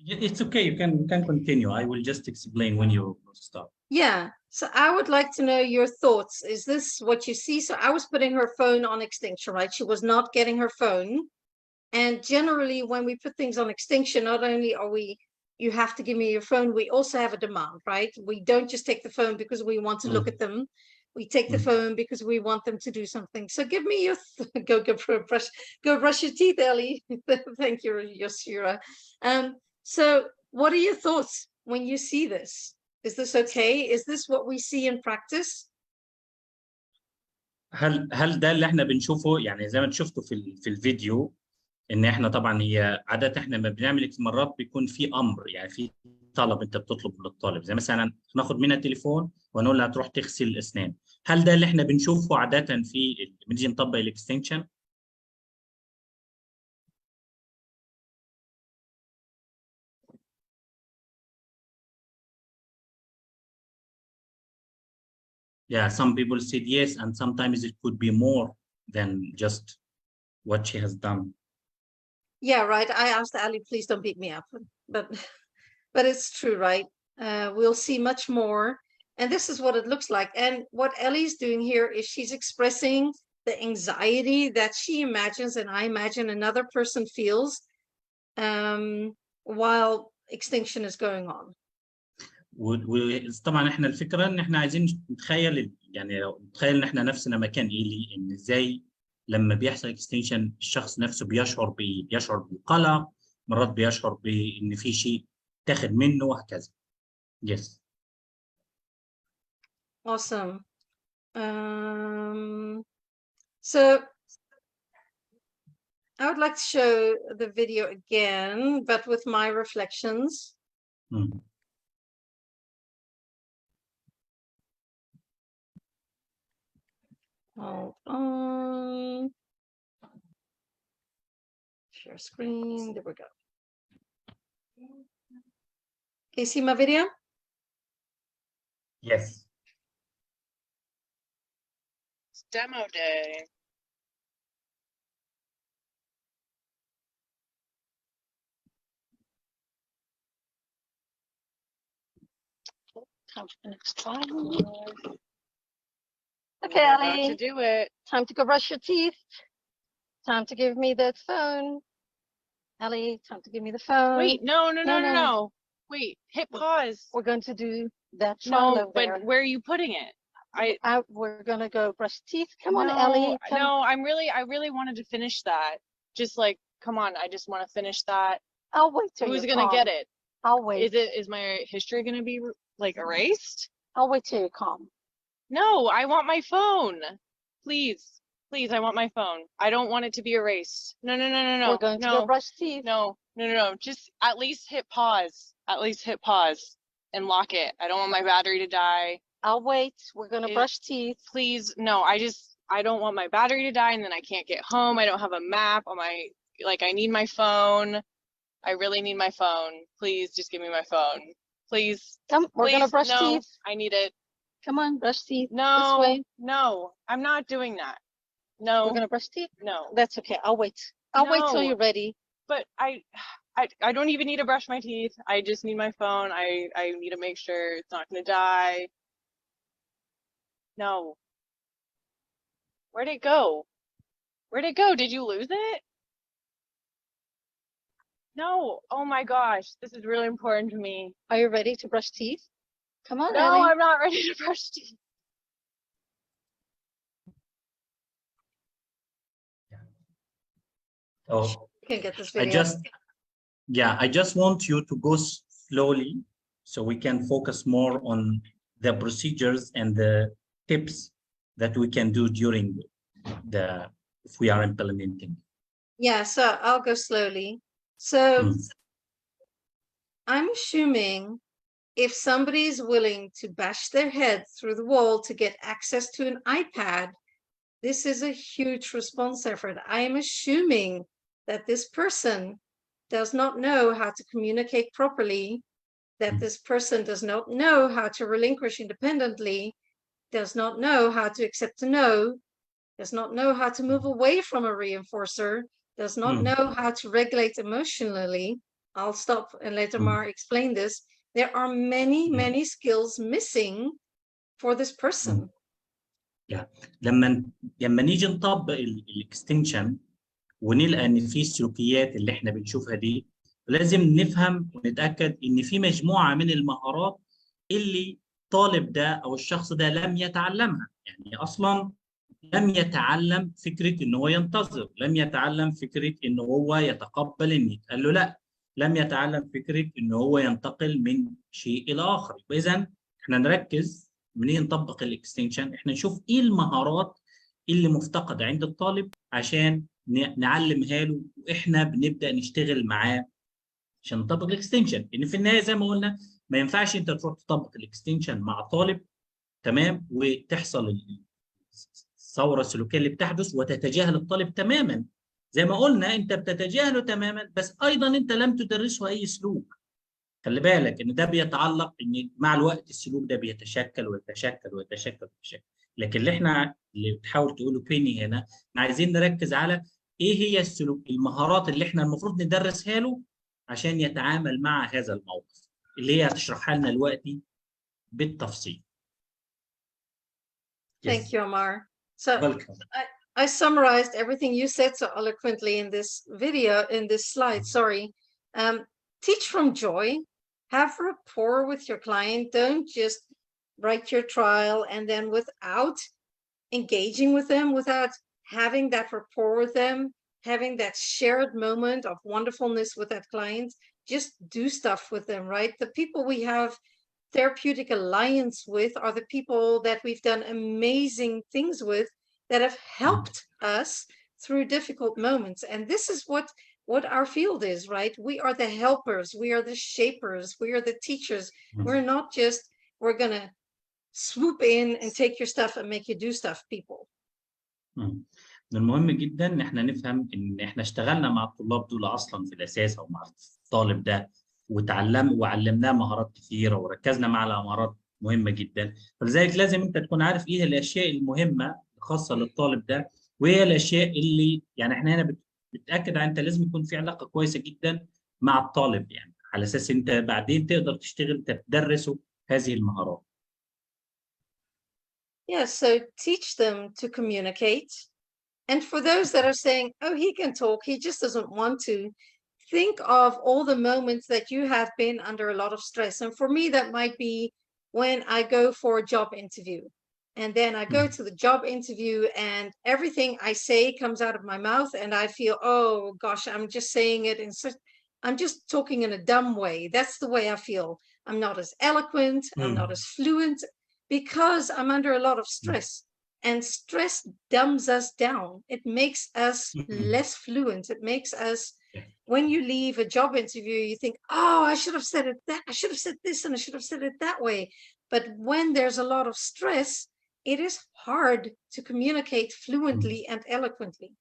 It's okay. You can continue. I will just explain when you stop. Yeah. So I would like to know your thoughts. Is this what you see? So I was putting her phone on extinction, right? She was not getting her phone. And generally, when we put things on Extinction, not only are we, you have to give me your phone, we also have a demand, right? We don't just take the phone because we want to look at them. We take the phone because we want them to do something. So give me your, go brush your teeth, Ellie. Thank you, Yosira. So what are your thoughts when you see this? Is this okay? Is this what we see in practice? هل ده اللي احنا بنشوفه؟ يعني زي ما انت شفتوا في الفيديو، ان احنا طبعا هي عاده احنا ما بنعمل مرات بيكون في امر، يعني في طلب انت بتطلب للطالب، زي مثلا ناخد منها التليفون ونقول لها تروح تغسل الاسنان. هل ده اللي احنا بنشوفه عاده في بنيجي نطبق الاكستنشن؟ Yeah, some people said yes, and sometimes it could be more than just what she has done. Yeah, right. I asked Ali, please don't beat me up, but it's true, right? We'll see much more, and this is what it looks like. And what Ellie's doing here is she's expressing the anxiety that she imagines, and I imagine another person feels, while extinction is going on. طبعا احنا الفكره ان احنا عايزين نتخيل، يعني لو نتخيل ان احنا نفسنا مكان ايلي، ان ازاي لما بيحصل اكستنشن الشخص نفسه بيشعر بالقلق، مرات بيشعر بان في شيء تاخد منه وهكذا. Yes. Awesome. So I would like to show the video again, but with my reflections. Hold on. Share screen. There we go. Can you see my video? Yes. It's demo day. Time for the next slide. Okay, Ali. To do it. Time to go brush your teeth. Time to give me the phone. Ali, time to give me the phone. Wait, no. Wait, hit pause. We're going to do that. No, but where are you putting it? We're gonna go brush teeth. Come on, Ellie. No, I really wanted to finish that. Just like, come on, I just want to finish that. I'll wait till Who's gonna get it? I'll wait. Is my history gonna be like erased? I'll wait till you're calm. No, I want my phone. Please, I want my phone. I don't want it to be erased. No. We're going to go brush teeth. No. Just at least hit pause. And lock it. I don't want my battery to die. I'll wait. We're gonna brush teeth. Please, no. I don't want my battery to die, and then I can't get home. I don't have a map on my, like, I need my phone. I really need my phone. Please, just give me my phone. Please. Come, we're gonna brush teeth. I need it. Come on, brush teeth. No, this way. No, I'm not doing that. No. We're gonna brush teeth? No. That's okay. I'll wait. I'll wait till you're ready. But I don't even need to brush my teeth. I just need my phone. I need to make sure it's not gonna die. No. Where'd it go? Did you lose it? No. Oh my gosh. This is really important to me. Are you ready to brush teeth? Come on, No, Ellie. I'm not ready to brush teeth. Oh, you can get this video. I just want you to go slowly so we can focus more on the procedures and the tips that we can do during if we are implementing. Yeah, so I'll go slowly. So I'm assuming if somebody is willing to bash their head through the wall to get access to an iPad, this is a huge response effort. I am assuming that this person does not know how to communicate properly, that this person does not know how to relinquish independently, does not know how to accept a no, does not know how to move away from a reinforcer, does not know how to regulate emotionally. I'll stop and let Amar explain this. There are many skills missing for this person. لما نيجي نطبق الاكستنشن ونلقى ان في السلوكيات اللي احنا بنشوفها دي، لازم نفهم ونتاكد ان في مجموعه من المهارات اللي الطالب ده او الشخص ده لم يتعلمها. يعني اصلا لم يتعلم فكره ان هو ينتظر، لم يتعلم فكره ان هو يتقبل ان يتقال له لا، لم يتعلم فكره ان هو ينتقل من شيء الى اخر. اذا احنا نركز منين نطبق الاكستنشن، احنا نشوف ايه المهارات اللي مفتقده عند الطالب عشان نعلمها له، واحنا بنبدا نشتغل معاه عشان نطبق الاكستنشن. ان في النهايه زي ما قلنا ما ينفعش انت تروح تطبق الاكستنشن مع طالب تمام وتحصل الثوره السلوكيه اللي بتحدث وتتجاهل الطالب تماما. زي ما قلنا انت بتتجاهله تماما، بس ايضا انت لم تدرسه اي سلوك. خلي بالك ان ده بيتعلق ان مع الوقت السلوك ده بيتشكل ويتشكل ويتشكل ويتشكل. لكن اللي بتحاول تقوله بيني هنا، احنا عايزين نركز على ايه هي السلوك، المهارات اللي احنا المفروض ندرسها له عشان يتعامل مع هذا الموقف، اللي هي هتشرحها لنا دلوقتي بالتفصيل. Thank you, Amar. So Welcome. I summarized everything you said so eloquently in this video, in this slide, sorry. Teach from joy, have rapport with your client. Don't just write your trial and then without engaging with them, without having that rapport with them, having that shared moment of wonderfulness with that client, just do stuff with them, right? The people we have therapeutic alliance with are the people that we've done amazing things with that have helped us through difficult moments. And this is what our field is, right? We are the helpers, we are the shapers, we are the teachers. We're not just, we're gonna swoop in and take your stuff and make you do stuff people. من المهم جدا ان احنا نفهم ان احنا اشتغلنا مع الطلاب دول اصلا في الاساس، او مع الطالب ده، وعلمناه مهارات كثيره وركزنا معاه على مهارات مهمه جدا. فلذلك لازم انت تكون عارف ايه الاشياء المهمه الخاصه للطالب ده، وايه الاشياء اللي يعني احنا هنا بتاكد على انت لازم يكون في علاقه كويسه جدا مع الطالب، يعني على اساس انت بعدين تقدر تشتغل تدرسه هذه المهارات. Yeah, so teach them to communicate. And for those that are saying, oh, he can talk, he just doesn't want to, think of all the moments that you have been under a lot of stress. And for me, that might be when I go for a job interview. And then I go to the job interview and everything I say comes out of my mouth and I feel, oh gosh, I'm just saying it in such, I'm just talking in a dumb way. That's the way I feel. I'm not as eloquent, I'm not as fluent because I'm under a lot of stress. And stress dumbs us down. It makes us less fluent. It makes us, when you leave a job interview, you think, oh, I should have said it that, I should have said this and I should have said it that way. But when there's a lot of stress, it is hard to communicate fluently and eloquently.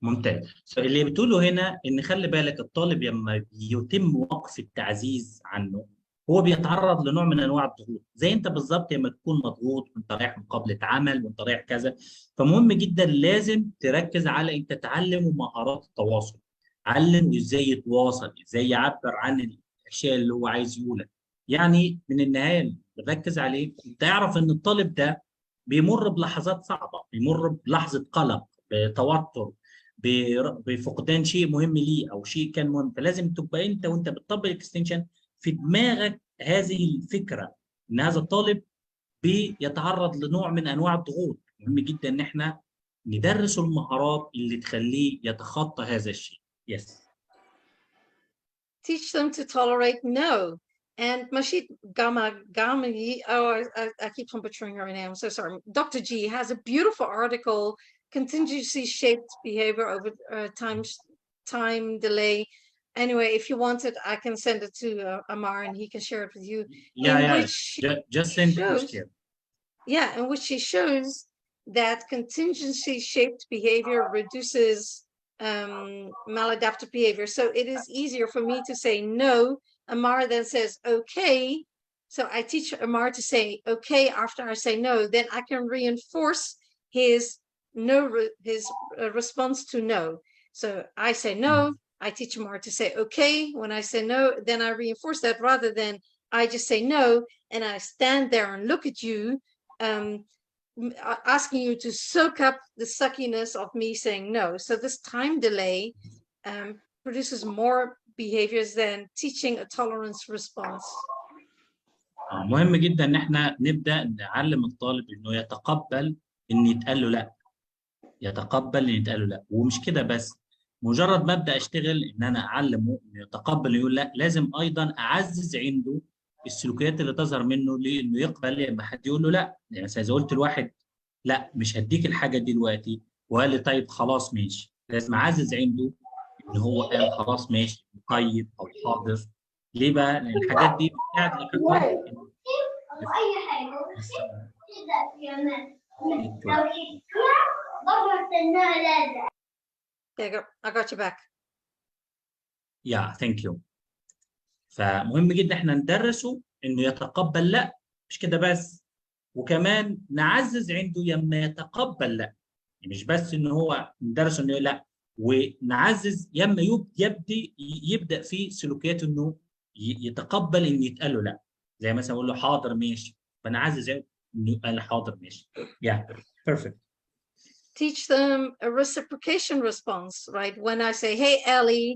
ممتاز. اللي بتقوله هنا ان خلي بالك الطالب لما يتم وقف التعزيز عنه هو بيتعرض لنوع من انواع الضغوط، زي انت بالظبط لما تكون مضغوط وانت رايح مقابله عمل وانت رايح كذا. فمهم جدا لازم تركز على انت تعلمه مهارات التواصل، علمه ازاي يتواصل، ازاي يعبر عن الاشياء اللي هو عايز يقولها. يعني من النهايه نركز عليه، تعرف ان الطالب ده بيمر بلحظات صعبه، بيمر بلحظه قلق، بتوتر، بفقدان شيء مهم ليه او شيء كان مهم. فلازم تبقى انت وانت بتطبق الاكستنشن في دماغك هذه الفكره ان هذا الطالب بيتعرض لنوع من انواع الضغوط. مهم جدا ان احنا ندرس المهارات اللي تخليه يتخطى هذا الشيء. Yes. Teach them to tolerate no. And Mashit Gamagi, oh, I keep on butchering her name, I'm so sorry. Dr. G has a beautiful article, Contingency Shaped Behavior over time delay. Anyway, if you want it, I can send it to Amar and he can share it with you. Just send it here. Yeah, in which she shows that contingency shaped behavior reduces maladaptive behavior. So it is easier for me to say no. Amar then says okay. So I teach Amar to say okay after I say no. Then I can reinforce his no, his response to no. So I say no. I teach Amar to say okay. When I say no, then I reinforce that rather than I just say no and I stand there and look at you. asking you to soak up the suckiness of me saying no. So this time delay produces more behaviors than teaching a tolerance response. مهم جدا ان احنا نبدا نعلم الطالب انه يتقبل ان يتقال له لا، يتقبل ان يتقال له لا. ومش كده بس، مجرد ما ابدا اشتغل ان انا اعلمه انه يتقبل يقول لا، لازم ايضا اعزز عنده السلوكيات اللي تظهر منه لانه يقبل لما حد يقول له لا. يعني مثلا اذا قلت لواحد لا مش هديك الحاجه دي دلوقتي، وقال لي طيب خلاص ماشي، لازم اعزز عنده ان هو قال خلاص ماشي، طيب او حاضر. ليه بقى؟ لان الحاجات دي بتساعد لك اي حاجه I got you back. Yeah, thank you. فمهم جدا احنا ندرسه انه يتقبل لا، مش كده بس، وكمان نعزز عنده لما يتقبل لا. يعني مش بس ان هو ندرسه انه لا، ونعزز لما يبدا في سلوكيات انه يتقبل ان يتقال له لا. زي مثلا اقول له حاضر ماشي، فنعزز انه قال حاضر ماشي. Yeah, perfect. Teach them a reciprocation response, right? When I say, hey, Ellie,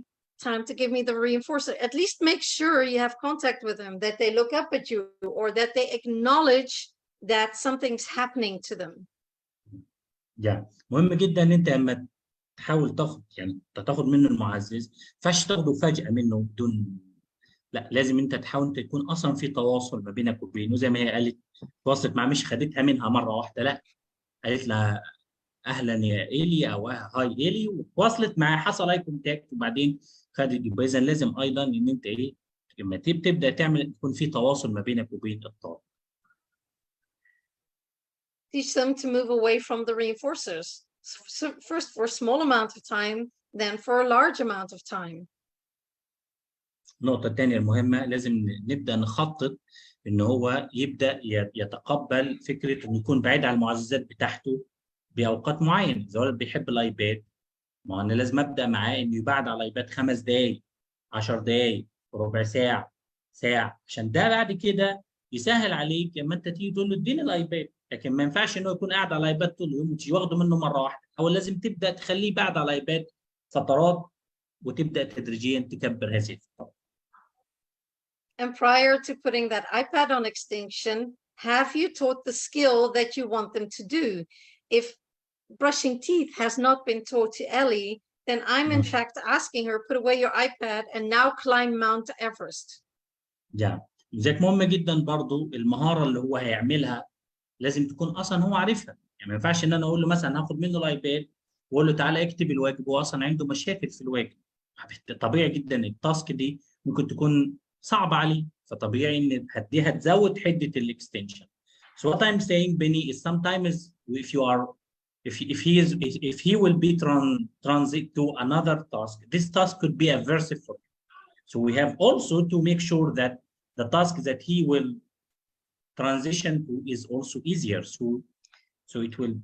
time to give me the reinforcer, at least make sure you have contact with them, that they look up at you or that they acknowledge that something's happening to them. Yeah. مهم جدا ان انت لما تحاول تاخد منه المعزز، فاش تاخده فجأة منه بدون، لا، لازم انت تحاول انت يكون اصلا في تواصل ما بينك وبينه. زي ما هي قالت، تواصلت مع، مش خدتها منها مرة واحدة، لا، قالت لها اهلا يا ايلي او هاي ايلي، وواصلت معاه، حصل اي كونتاكت، وبعدين خدت. يبقى اذا لازم ايضا ان انت ايه، لما تبدا تعمل يكون في تواصل ما بينك وبين الطالب. Teach them to move away from the reinforcers. So first for a small amount of time, then for a large amount of time. النقطة الثانية المهمة، لازم نبدا نخطط ان هو يبدا يتقبل فكرة انه يكون بعيد عن المعززات بتاعته باوقات معينة. اذا ولد بيحب الايباد، ما انا لازم ابدا معاه انه يبعد على الايباد 5 دقائق، 10 دقائق، ربع ساعة، ساعة، عشان ده بعد كده يسهل عليك لما انت تيجي تقول له اديني الايباد. لكن ما ينفعش انه يكون قاعد على الايباد طول اليوم وتيجي واخده منه مره واحده، او لازم تبدا تخليه بعد على الايباد فترات، وتبدا تدريجيا تكبر هذه الفترات. And prior to putting that iPad on Extinction, have you taught the skill that you want them to do? If brushing teeth has not been taught to Ellie, then I'm in fact asking her, put away your iPad and now climb Mount Everest. لذلك مهم جدا برضو المهاره اللي هو هيعملها لازم تكون اصلا هو عارفها. يعني ما ينفعش ان انا اقول له مثلا هاخد منه الايباد واقول له تعالى اكتب الواجب، هو اصلا عنده مشاكل في الواجب. طبيعي جدا التاسك دي ممكن تكون صعبه عليه، فطبيعي ان هديها تزود حده الاكستنشن. So what I'm saying, Benny, is sometimes if he will be transit to another task, this task could be aversive for him. So we have also to make sure that the task that he will transition to is also easier. So it will.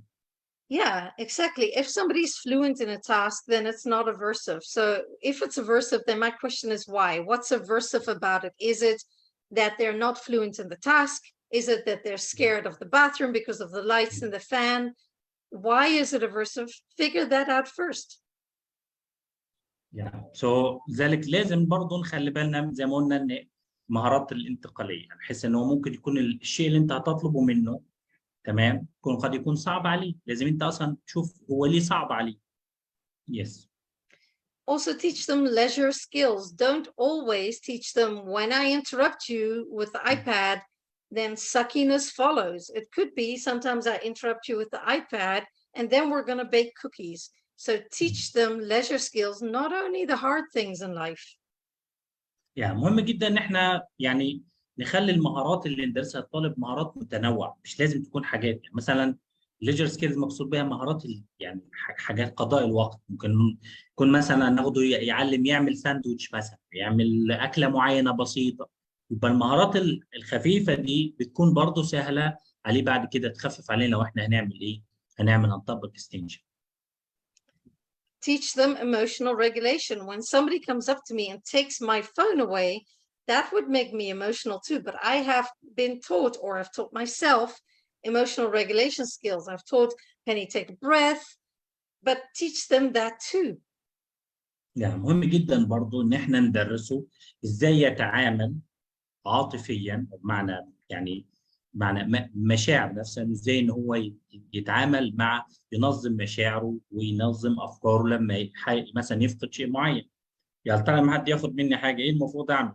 Yeah, exactly. If somebody's fluent in a task, then it's not aversive. So if it's aversive, then my question is why? What's aversive about it? Is it that they're not fluent in the task? Is it that they're scared of the bathroom because of the lights and the fan? Why is it aversive? Figure that out first. Yeah. So ذلك لازم برضه نخلي بالنا زي ما قلنا ان مهارات الانتقاليه، بحيث ان هو ممكن يكون الشيء اللي انت هتطلبه منه تمام قد يكون صعب عليه، لازم انت اصلا تشوف هو ليه صعب عليه. Yes. Also teach them leisure skills. Don't always teach them when I interrupt you with the iPad, then suckiness follows. It could be sometimes I interrupt you with the iPad and then we're going to bake cookies. So teach them leisure skills, not only the hard things in life. يعني مهم جدا ان احنا يعني نخلي المهارات اللي ندرسها الطالب مهارات متنوعه، مش لازم تكون حاجات. يعني مثلا ليجر سكيلز مقصود بها مهارات يعني حاجات قضاء الوقت. ممكن يكون مثلا ناخده يعلم يعمل ساندوتش مثلا، يعمل اكله معينه بسيطه. يبقى المهارات الخفيفه دي بتكون برضه سهله عليه بعد كده، تخفف علينا لو احنا هنعمل ايه؟ هنطبق اكستنشن. Teach them emotional regulation. When somebody comes up to me and takes my phone away, that would make me emotional too. But I have been taught, or I've taught myself, emotional regulation skills. I've taught Penny take a breath, but teach them that too. يعني مهم جدا برضو ان احنا ندرسه ازاي يتعامل عاطفيا، بمعنى يعني معنى مشاعر نفسها، ازاي ان هو يتعامل مع، ينظم مشاعره وينظم افكاره لما مثلا يفقد شيء معين. يعني ترى لما حد ياخد مني حاجه ايه المفروض اعمل؟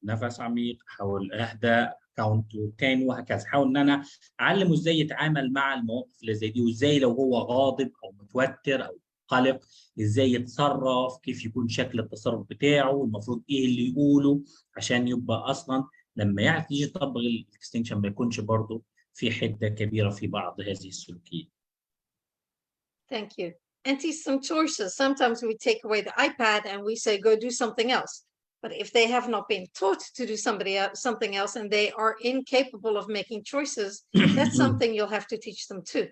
نفس عميق، حاول اهدى، كاونت تاني، وهكذا. حاول ان انا اعلمه ازاي يتعامل مع المواقف اللي زي دي، وازاي لو هو غاضب او متوتر او قلق ازاي يتصرف، كيف يكون شكل التصرف بتاعه، المفروض ايه اللي يقوله، عشان يبقى اصلا لما يجي يطبق الاكستنكشن ما يكونش برضه في حده كبيره في بعض هذه السلوكيات. Thank you. And teach some choices. Sometimes we take away the iPad and we say, go do something else. But if they have not been taught to do something else and they are incapable of making choices, that's something you'll have to teach them too.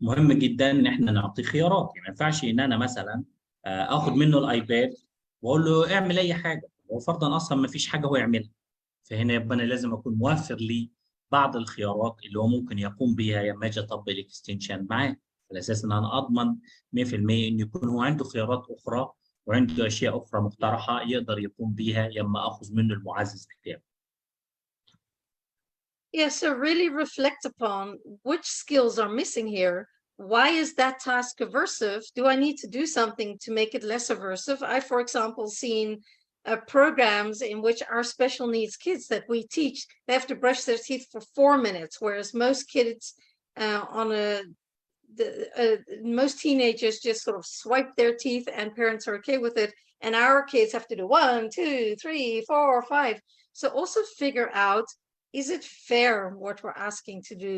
مهم جدا ان احنا نعطي خيارات. يعني ما ينفعش ان انا مثلا اخد منه الايباد واقول له اعمل اي حاجه، وفرضا اصلا ما فيش حاجه هو يعملها. فهنا يبقى انا لازم اكون موفر لي بعض الخيارات اللي هو ممكن يقوم بها لما اجي اطبق الاكستنشن معاه، على اساس ان انا اضمن 100% ان يكون هو عنده خيارات اخرى وعنده اشياء اخرى مقترحه يقدر يقوم بها لما اخذ منه المعزز بتاعه. Yeah, so really reflect upon which skills are missing here. Why is that task aversive? Do I need to do something to make it less aversive? I, for example, seen programs in which our special needs kids that we teach, they have to brush their teeth for 4 minutes, whereas most kids most teenagers just sort of swipe their teeth and parents are okay with it. And our kids have to do 1, 2, 3, 4, 5. So also figure out, is it fair what we're asking to do?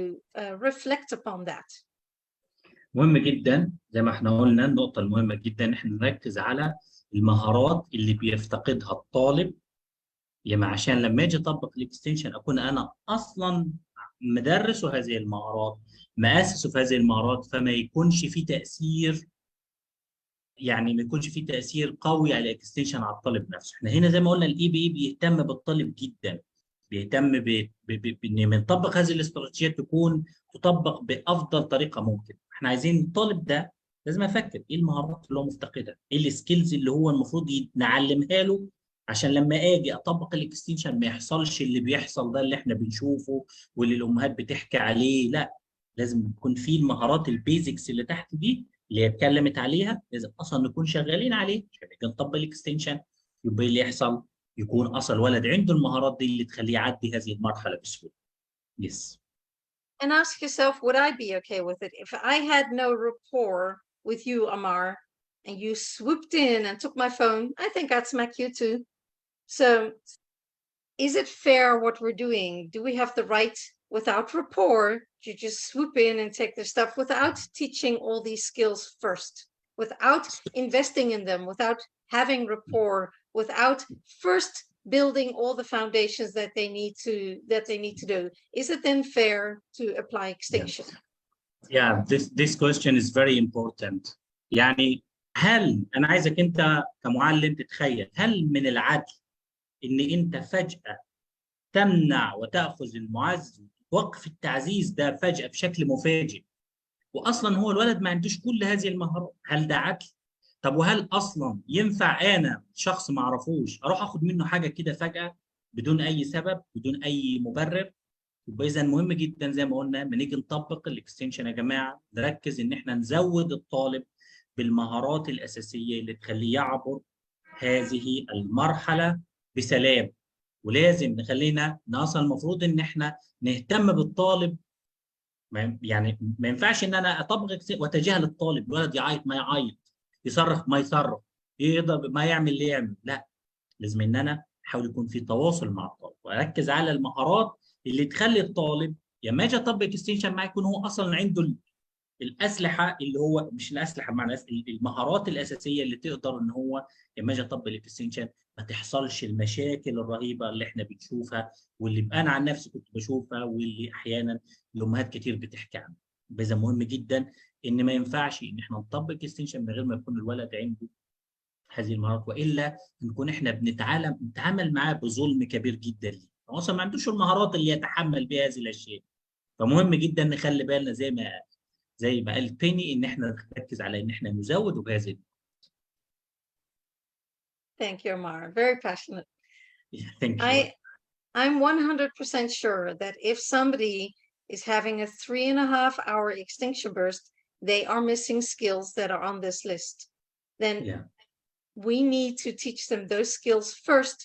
Reflect upon that. مهم جدا زي ما احنا قلنا، النقطة المهمة جدا احنا نركز على المهارات اللي بيفتقدها الطالب، يعني عشان لما اجي اطبق الاكستنشن اكون انا اصلا مدرسه هذه المهارات، مؤسسه في هذه المهارات، فما يكونش في تأثير، يعني ما يكونش في تأثير قوي على الاكستنشن على الطالب نفسه. احنا هنا زي ما قلنا الاي بي اي بيهتم بالطالب جدا، بيهتم بان بنطبق هذه الاستراتيجيات تطبق بافضل طريقه ممكن. احنا عايزين الطالب ده لازم افكر ايه المهارات اللي هو مفتقدها، ايه السكيلز اللي هو المفروض نعلمها له، عشان لما اجي اطبق الاكستنشن ما يحصلش اللي بيحصل ده اللي احنا بنشوفه واللي الامهات بتحكي عليه. لا، لازم يكون في المهارات البيزكس اللي تحت دي اللي هي اتكلمت عليها، لازم اصلا نكون شغالين عليه عشان نيجي نطبق الاكستنشن يبقى اللي يحصل يكون اصل الولد عنده المهارات دي اللي تخليه يعدي هذه المرحله بسهوله. Yes. And ask yourself, would I be okay with it if I had no rapport with you, Amar, and you swooped in and took my phone? I think I'd smack you too. So is it fair what we're doing? Do we have the right, without rapport, to just swoop in and take their stuff without teaching all these skills first, without investing in them, without having rapport, without first building all the foundations that they need to do? Is it then fair to apply extinction? Yeah, this question is very important. يعني هل انا عايزك انت كمعلم تتخيل، هل من العدل ان انت فجأة تمنع وتأخذ المعزز وقف التعزيز ده فجأة بشكل مفاجئ، واصلا هو الولد ما عندوش كل هذه المهارات؟ هل ده عدل؟ طب وهل اصلا ينفع انا شخص ما اعرفوش اروح اخد منه حاجه كده فجاه بدون اي سبب بدون اي مبرر؟ يبقى اذا مهم جدا زي ما قلنا لما نيجي نطبق الاكستنشن يا جماعه نركز ان احنا نزود الطالب بالمهارات الاساسيه اللي تخليه يعبر هذه المرحله بسلام. ولازم نخلينا اصلا المفروض ان احنا نهتم بالطالب، يعني ما ينفعش ان انا اطبق واتجاهل الطالب، الولد يعيط ما يعيط، يصرخ ما يصرخ، يقدر ما يعمل اللي يعمل. لا، لازم ان انا احاول يكون في تواصل مع الطالب واركز على المهارات اللي تخلي الطالب لما اجي اطبق اكستنشن معاه يكون هو اصلا عنده الاسلحه، اللي هو مش الاسلحه بمعنى المهارات الاساسيه اللي تقدر ان هو لما اجي اطبق الاكستنشن ما تحصلش المشاكل الرهيبه اللي احنا بنشوفها واللي انا عن نفسي كنت بشوفها واللي احيانا الامهات كتير بتحكي عنها. اذا مهم جدا ان ما ينفعش ان احنا نطبق اكستنشن من غير ما يكون الولد عنده هذه المهارات، والا نكون احنا بنتعامل معاه بظلم كبير جدا ليه، هو اصلا ما عندوش المهارات اللي يتحمل بها هذه الاشياء. فمهم جدا نخلي بالنا زي ما قال بيني ان احنا نركز على ان احنا نزود وجهاز. Thank you, Amar. Very passionate. Thank you. I'm 100% sure that if somebody is having a 3.5-hour extinction burst, they are missing skills that are on this list. Then we need to teach them those skills first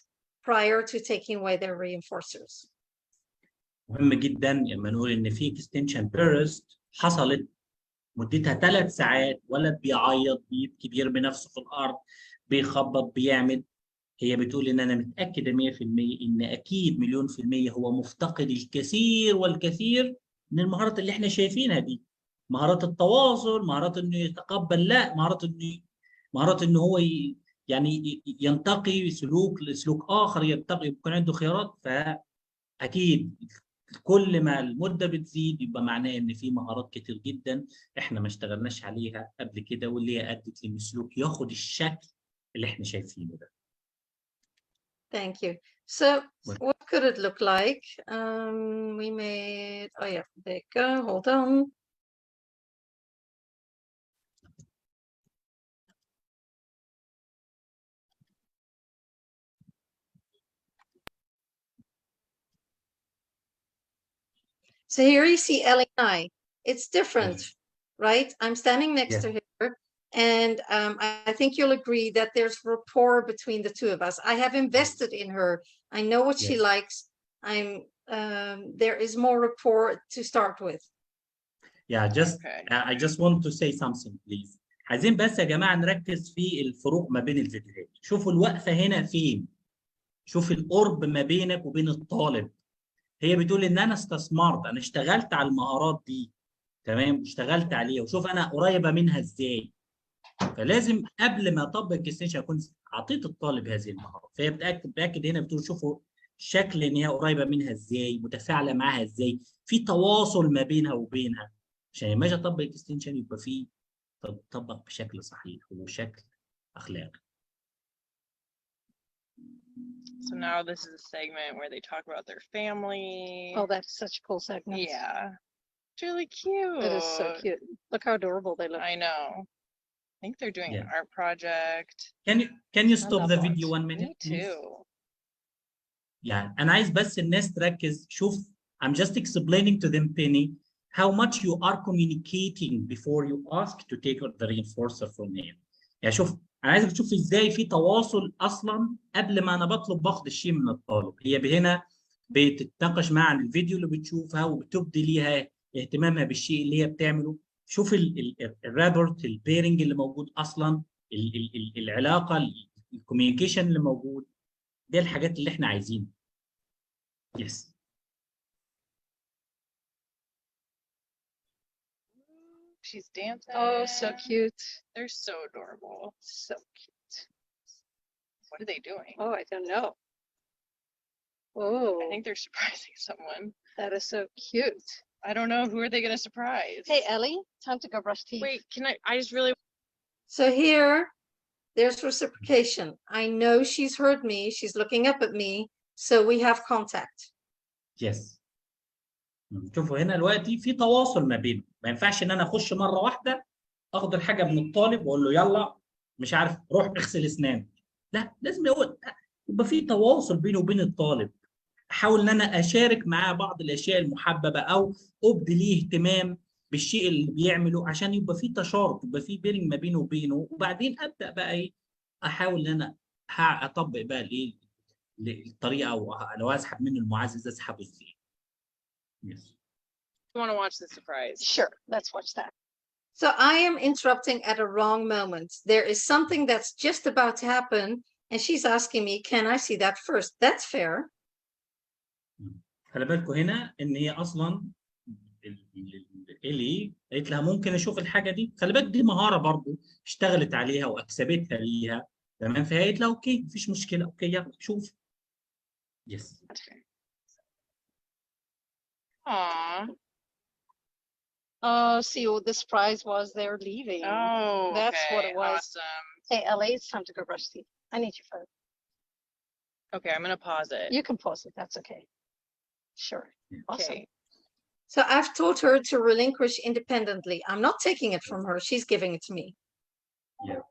prior to taking away their reinforcers. مهم جدا لما نقول ان في extinction burst حصلت مدتها 3 ساعات، ولد بيعيط بيبكي بيرمي نفسه في الارض بيخبط بيعمل، هي بتقول ان انا متاكده 100% ان اكيد 1,000,000% هو مفتقد الكثير والكثير من المهارات اللي احنا شايفينها دي، مهارات التواصل، مهارات انه يتقبل، لا مهارات انه هو يعني ينتقي سلوك اخر، يكون عنده خيارات. فاكيد كل ما المده بتزيد يبقى معناه ان في مهارات كتير جدا احنا ما اشتغلناش عليها قبل كده، واللي هي ادت لان السلوك ياخد الشكل اللي احنا شايفينه ده. Thank you. So what could it look like? We made, oh yeah, there you go, hold on. So here you see Ellie and I. It's different, right? I'm standing next to her, and I think you'll agree that there's rapport between the two of us. I have invested in her. I know what she likes. There is more rapport to start with. I just want to say something please. عايزين بس يا جماعه نركز في الفروق ما بين الفيديوهات. شوفوا الوقفه هنا فين، شوف القرب ما بينك وبين الطالب. هي بتقول ان انا استثمرت، انا اشتغلت على المهارات دي، تمام، اشتغلت عليها، وشوف انا قريبه منها ازاي. فلازم قبل ما اطبق اكستنشن اكون اعطيت الطالب هذه المهارات. فهي بتاكد هنا، بتقول شوفوا شكل ان هي قريبه منها ازاي، متفاعله معاها ازاي، في تواصل ما بينها وبينها، عشان لما اجي اطبق اكستنشن يبقى في تطبق بشكل صحيح وبشكل اخلاقي. So now this is a segment where they talk about their family. Oh, that's such a cool segment. Yeah. It's really cute. It is so cute. Look how adorable they look. I know. I think they're doing an art project. Can you stop the video 1 minute? Me too. أنا عايز بس الناس تركز. شوف I'm just explaining to them Penny how much you are communicating before you ask to take the reinforcer from him. يعني شوف أنا عايزك تشوف إزاي في تواصل أصلا قبل ما أنا بطلب باخد الشيء من الطالب. هي هنا بتتناقش معاه عن الفيديو اللي بتشوفها وبتبدي ليها اهتمامها بالشيء اللي هي بتعمله. شوف الرابورت البيرنج اللي موجود اصلا، العلاقه، الكوميونيكيشن اللي موجود، دي الحاجات اللي احنا عايزينها. Yes. She's dancing. Oh, so cute. They're so adorable. So cute. What are they doing? Oh, I don't know. Oh, I think they're surprising someone. that is so cute. I don't know. Who are they going to surprise? Hey, Ellie, time to go brush teeth. Wait, I just really. So here, there's reciprocation. I know she's heard me. She's looking up at me. So we have contact. Yes. شوفوا هنا دلوقتي في تواصل ما بينهم. ما ينفعش ان انا اخش مره واحده اخد الحاجه من الطالب واقول له يلا مش عارف روح اغسل اسنانك. لا، لازم يبقى في تواصل بيني وبين الطالب. احاول ان انا اشارك معاه بعض الاشياء المحببه او ابدي ليه اهتمام بالشيء اللي بيعمله، عشان يبقى في تشارك، يبقى في بيرنج ما بينه وبينه. وبعدين ابدا بقى ايه، احاول ان انا اطبق بقى الايه الطريقه، او لو اسحب منه المعزز اسحبه ازاي. Yes. You want to watch the surprise? Sure, let's watch that. So I am interrupting at a wrong moment. There is something that's just about to happen, and she's asking me, can I see that first? That's fair. خلي بالكم هنا ان هي اصلا إلي قالت لها ممكن اشوف الحاجه دي. خلي بالك دي مهاره برضو اشتغلت عليها واكسبتها ليها، تمام. فهي قالت لها اوكي مفيش مشكله، اوكي يلا شوف. يس. Aww. See what the surprise was. They're leaving. Oh, that's okay. what it was. Awesome. Hey, Ellie, it's time to go brush teeth. I need your phone. Okay, I'm gonna pause it. You can pause it. That's okay. Sure. Awesome. Okay. So I've taught her to relinquish independently. I'm not taking it from her. She's giving it to me. Yeah.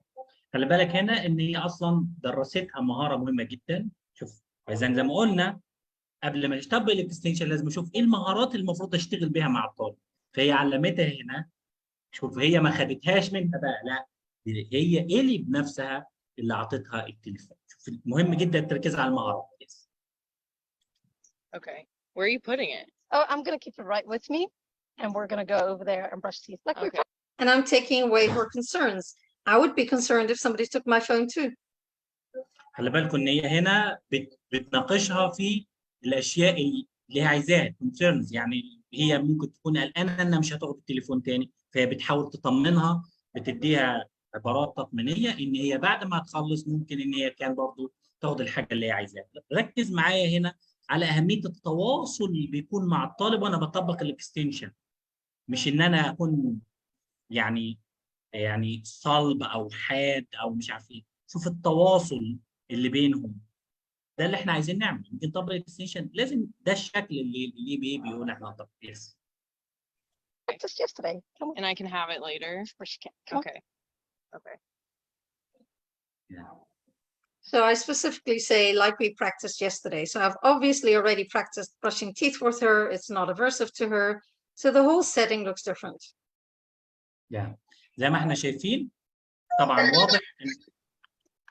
خلي بالك هنا ان هي اصلا درستها مهاره مهمه جدا. شوف، اذا زي ما قلنا قبل ما نطبق الاكستنشن لازم نشوف ايه المهارات اللي المفروض اشتغل بيها مع الطالب. فهي علمتها هنا. شوف، هي ما خدتهاش منها بقى، لا، هي اللي بنفسها اللي اعطتها التليفون. شوف، مهم جدا التركيز على المهارات. Yes. Okay. Where are you putting it? Oh, I'm going to keep it right with me. And we're going to go over there and brush teeth. Like Okay. And I'm taking away her concerns. I would be concerned if somebody took my phone too. خلي بالكم ان هي هنا بتناقشها في الاشياء اللي هي عايزاها concerns. يعني هي ممكن تكون قلقانه انها مش هتاخد التليفون تاني، فهي بتحاول تطمنها، بتديها عبارات تطمينيه ان هي بعد ما تخلص ممكن ان هي كان برضو تاخد الحاجه اللي هي عايزاها. ركز معايا هنا على اهميه التواصل اللي بيكون مع الطالب وانا بطبق الاكستنشن، مش ان انا اكون يعني صلب او حاد او مش عارف ايه. شوف التواصل اللي بينهم، ده اللي احنا عايزين نعمل. يمكن طبق الاكستنشن لازم ده الشكل اللي بيقول احنا طبق. يس. Just yesterday. And I can have it later. Okay. Okay. Yeah. So I specifically say, like we practiced yesterday. So I've obviously already practiced brushing teeth with her. It's not aversive to her. So the whole setting looks different. Yeah. زي ما احنا شايفين طبعا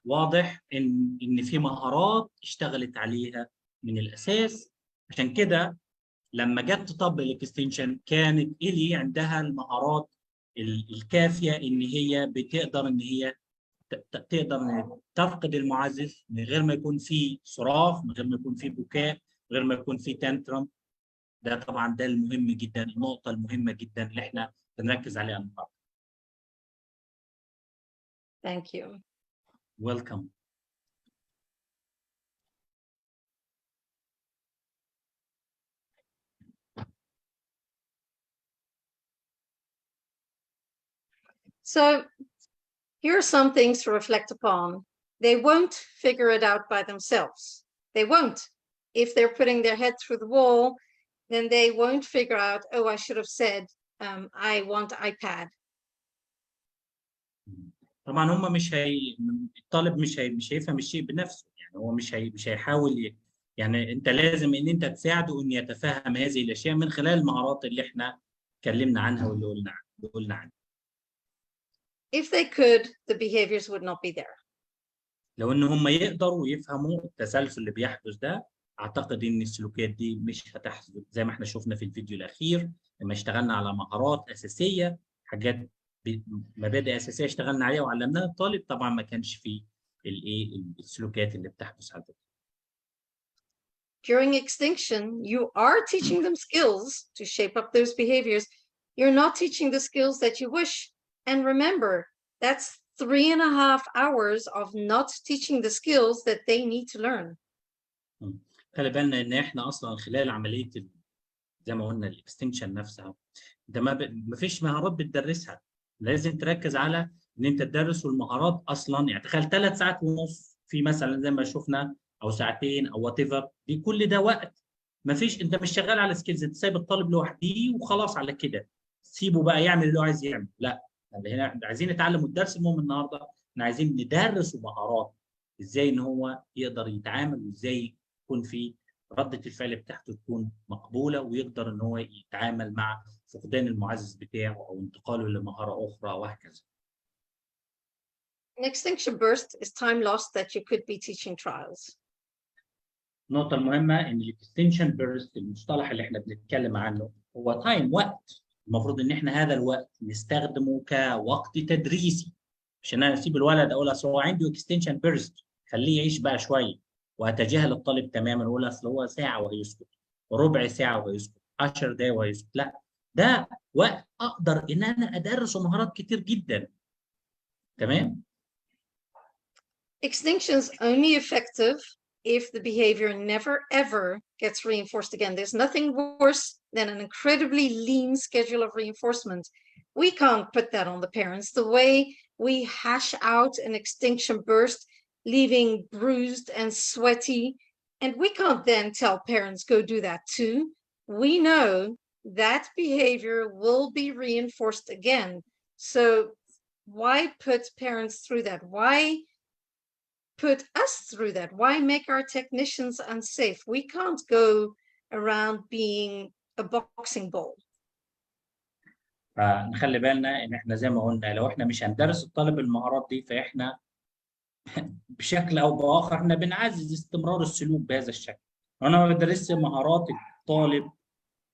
واضح ان في مهارات اشتغلت عليها من الاساس. عشان كده لما جت تطبق الاكستنشن كانت إلي عندها المهارات الكافيه ان هي بتقدر ان هي تقدر ان تفقد المعزز من غير ما يكون في صراخ، من غير ما يكون في بكاء، من غير ما يكون في تانترم. ده طبعا ده المهم جدا، النقطه المهمه جدا اللي احنا بنركز عليها النهارده. Thank you. Welcome. So here are some things to reflect upon. They won't figure it out by themselves. They won't. If they're putting their head through the wall, then they won't figure out, oh, I should have said, I want iPad. طبعا هم الطالب مش هيفهم الشيء بنفسه. يعني هو مش هيحاول يعني انت لازم ان انت تساعده ان يتفهم هذه الاشياء من خلال المهارات اللي احنا اتكلمنا عنها واللي قلنا عنها. If they could, the behaviors would not be there. لو ان هم يقدروا يفهموا التسلسل اللي بيحدث ده، اعتقد ان السلوكيات دي مش هتحدث. زي ما احنا شفنا في الفيديو الاخير لما اشتغلنا على مهارات اساسيه، حاجات مبادئ اساسيه اشتغلنا عليها وعلمناها الطالب، طبعا ما كانش فيه السلوكيات اللي بتحدث على فكره. During extinction, you are teaching them skills to shape up those behaviors. You're not teaching the skills that you wish. And remember, that's 3.5 hours of not teaching the skills that they need to learn. خلي بالنا ان احنا اصلا خلال عمليه زي ما قلنا الاكستنشن نفسها، انت ما فيش مهارات بتدرسها. لازم تركز على ان انت تدرس المهارات اصلا. يعني تخيل 3 ساعات ونص في مثلا زي ما شفنا، او ساعتين او وات ايفر، دي كل ده وقت. ما فيش، انت مش شغال على سكيلز، انت سايب الطالب لوحده وخلاص على كده، سيبه بقى يعمل اللي هو عايز يعمل. لا، هنا عايزين نتعلم. الدرس المهم النهارده احنا عايزين ندرسه مهارات، ازاي ان هو يقدر يتعامل، وازاي يكون في ردة الفعل بتاعته تكون مقبولة، ويقدر ان هو يتعامل مع فقدان المعزز بتاعه او انتقاله لمهارة اخرى وهكذا. An extinction burst is time lost that you could be teaching trials. النقطة المهمة ان الاكستنشن بيرست، المصطلح اللي احنا بنتكلم عنه هو تايم، وقت. المفروض ان احنا هذا الوقت نستخدمه كوقت تدريسي، مش ان انا اسيب الولد اقول اصل هو عنده اكستنشن بيرست خليه يعيش بقى شوية، واتجاهل الطالب تماما واقول اصل هو ساعة وهيسكت، ربع ساعة وهيسكت، 10 دقايق وهيسكت. لا، ده وقت اقدر ان انا ادرسه مهارات كتير جدا. تمام؟ Extinction is only effective if the behavior never ever gets reinforced again. There's nothing worse than an incredibly lean schedule of reinforcement. We can't put that on the parents. The way we hash out an extinction burst, leaving bruised and sweaty, and we can't then tell parents, go do that too. We know that behavior will be reinforced again. So why put parents through that? Why put us through that? Why make our technicians unsafe? We can't go around being a boxing ball. فنخلي بالنا ان احنا زي ما قلنا لو احنا مش هندرس الطالب المهارات دي فاحنا بشكل او باخر احنا بنعزز استمرار السلوك بهذا الشكل. وانا ما بدرسش مهارات الطالب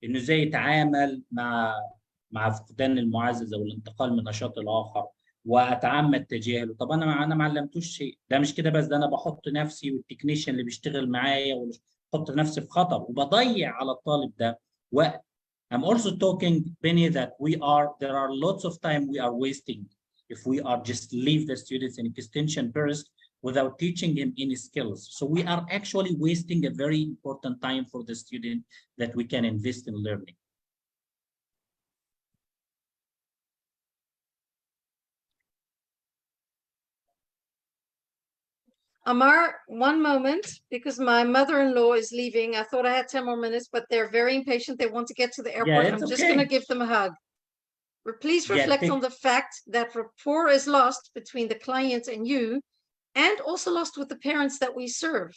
انه ازاي يتعامل مع فقدان المعزز او الانتقال من نشاط لاخر واتعمد تجاهله. طب انا ما علمتوش شيء، ده مش كده بس، ده انا بحط نفسي والتكنيشن اللي بيشتغل معايا وبحط نفسي في خطر وبضيع على الطالب ده وقت. I'm also talking, Penny, that there are lots of time we are wasting if we are just leave the students in extension burst without teaching him any skills. So we are actually wasting a very important time for the student that we can invest in learning. Amar, one moment, because my mother-in-law is leaving. I thought I had 10 more minutes, but they're very impatient. They want to get to the airport. Yeah, I'm just okay. going to give them a hug. Please reflect on the fact that rapport is lost between the client and you, and also lost with the parents that we serve.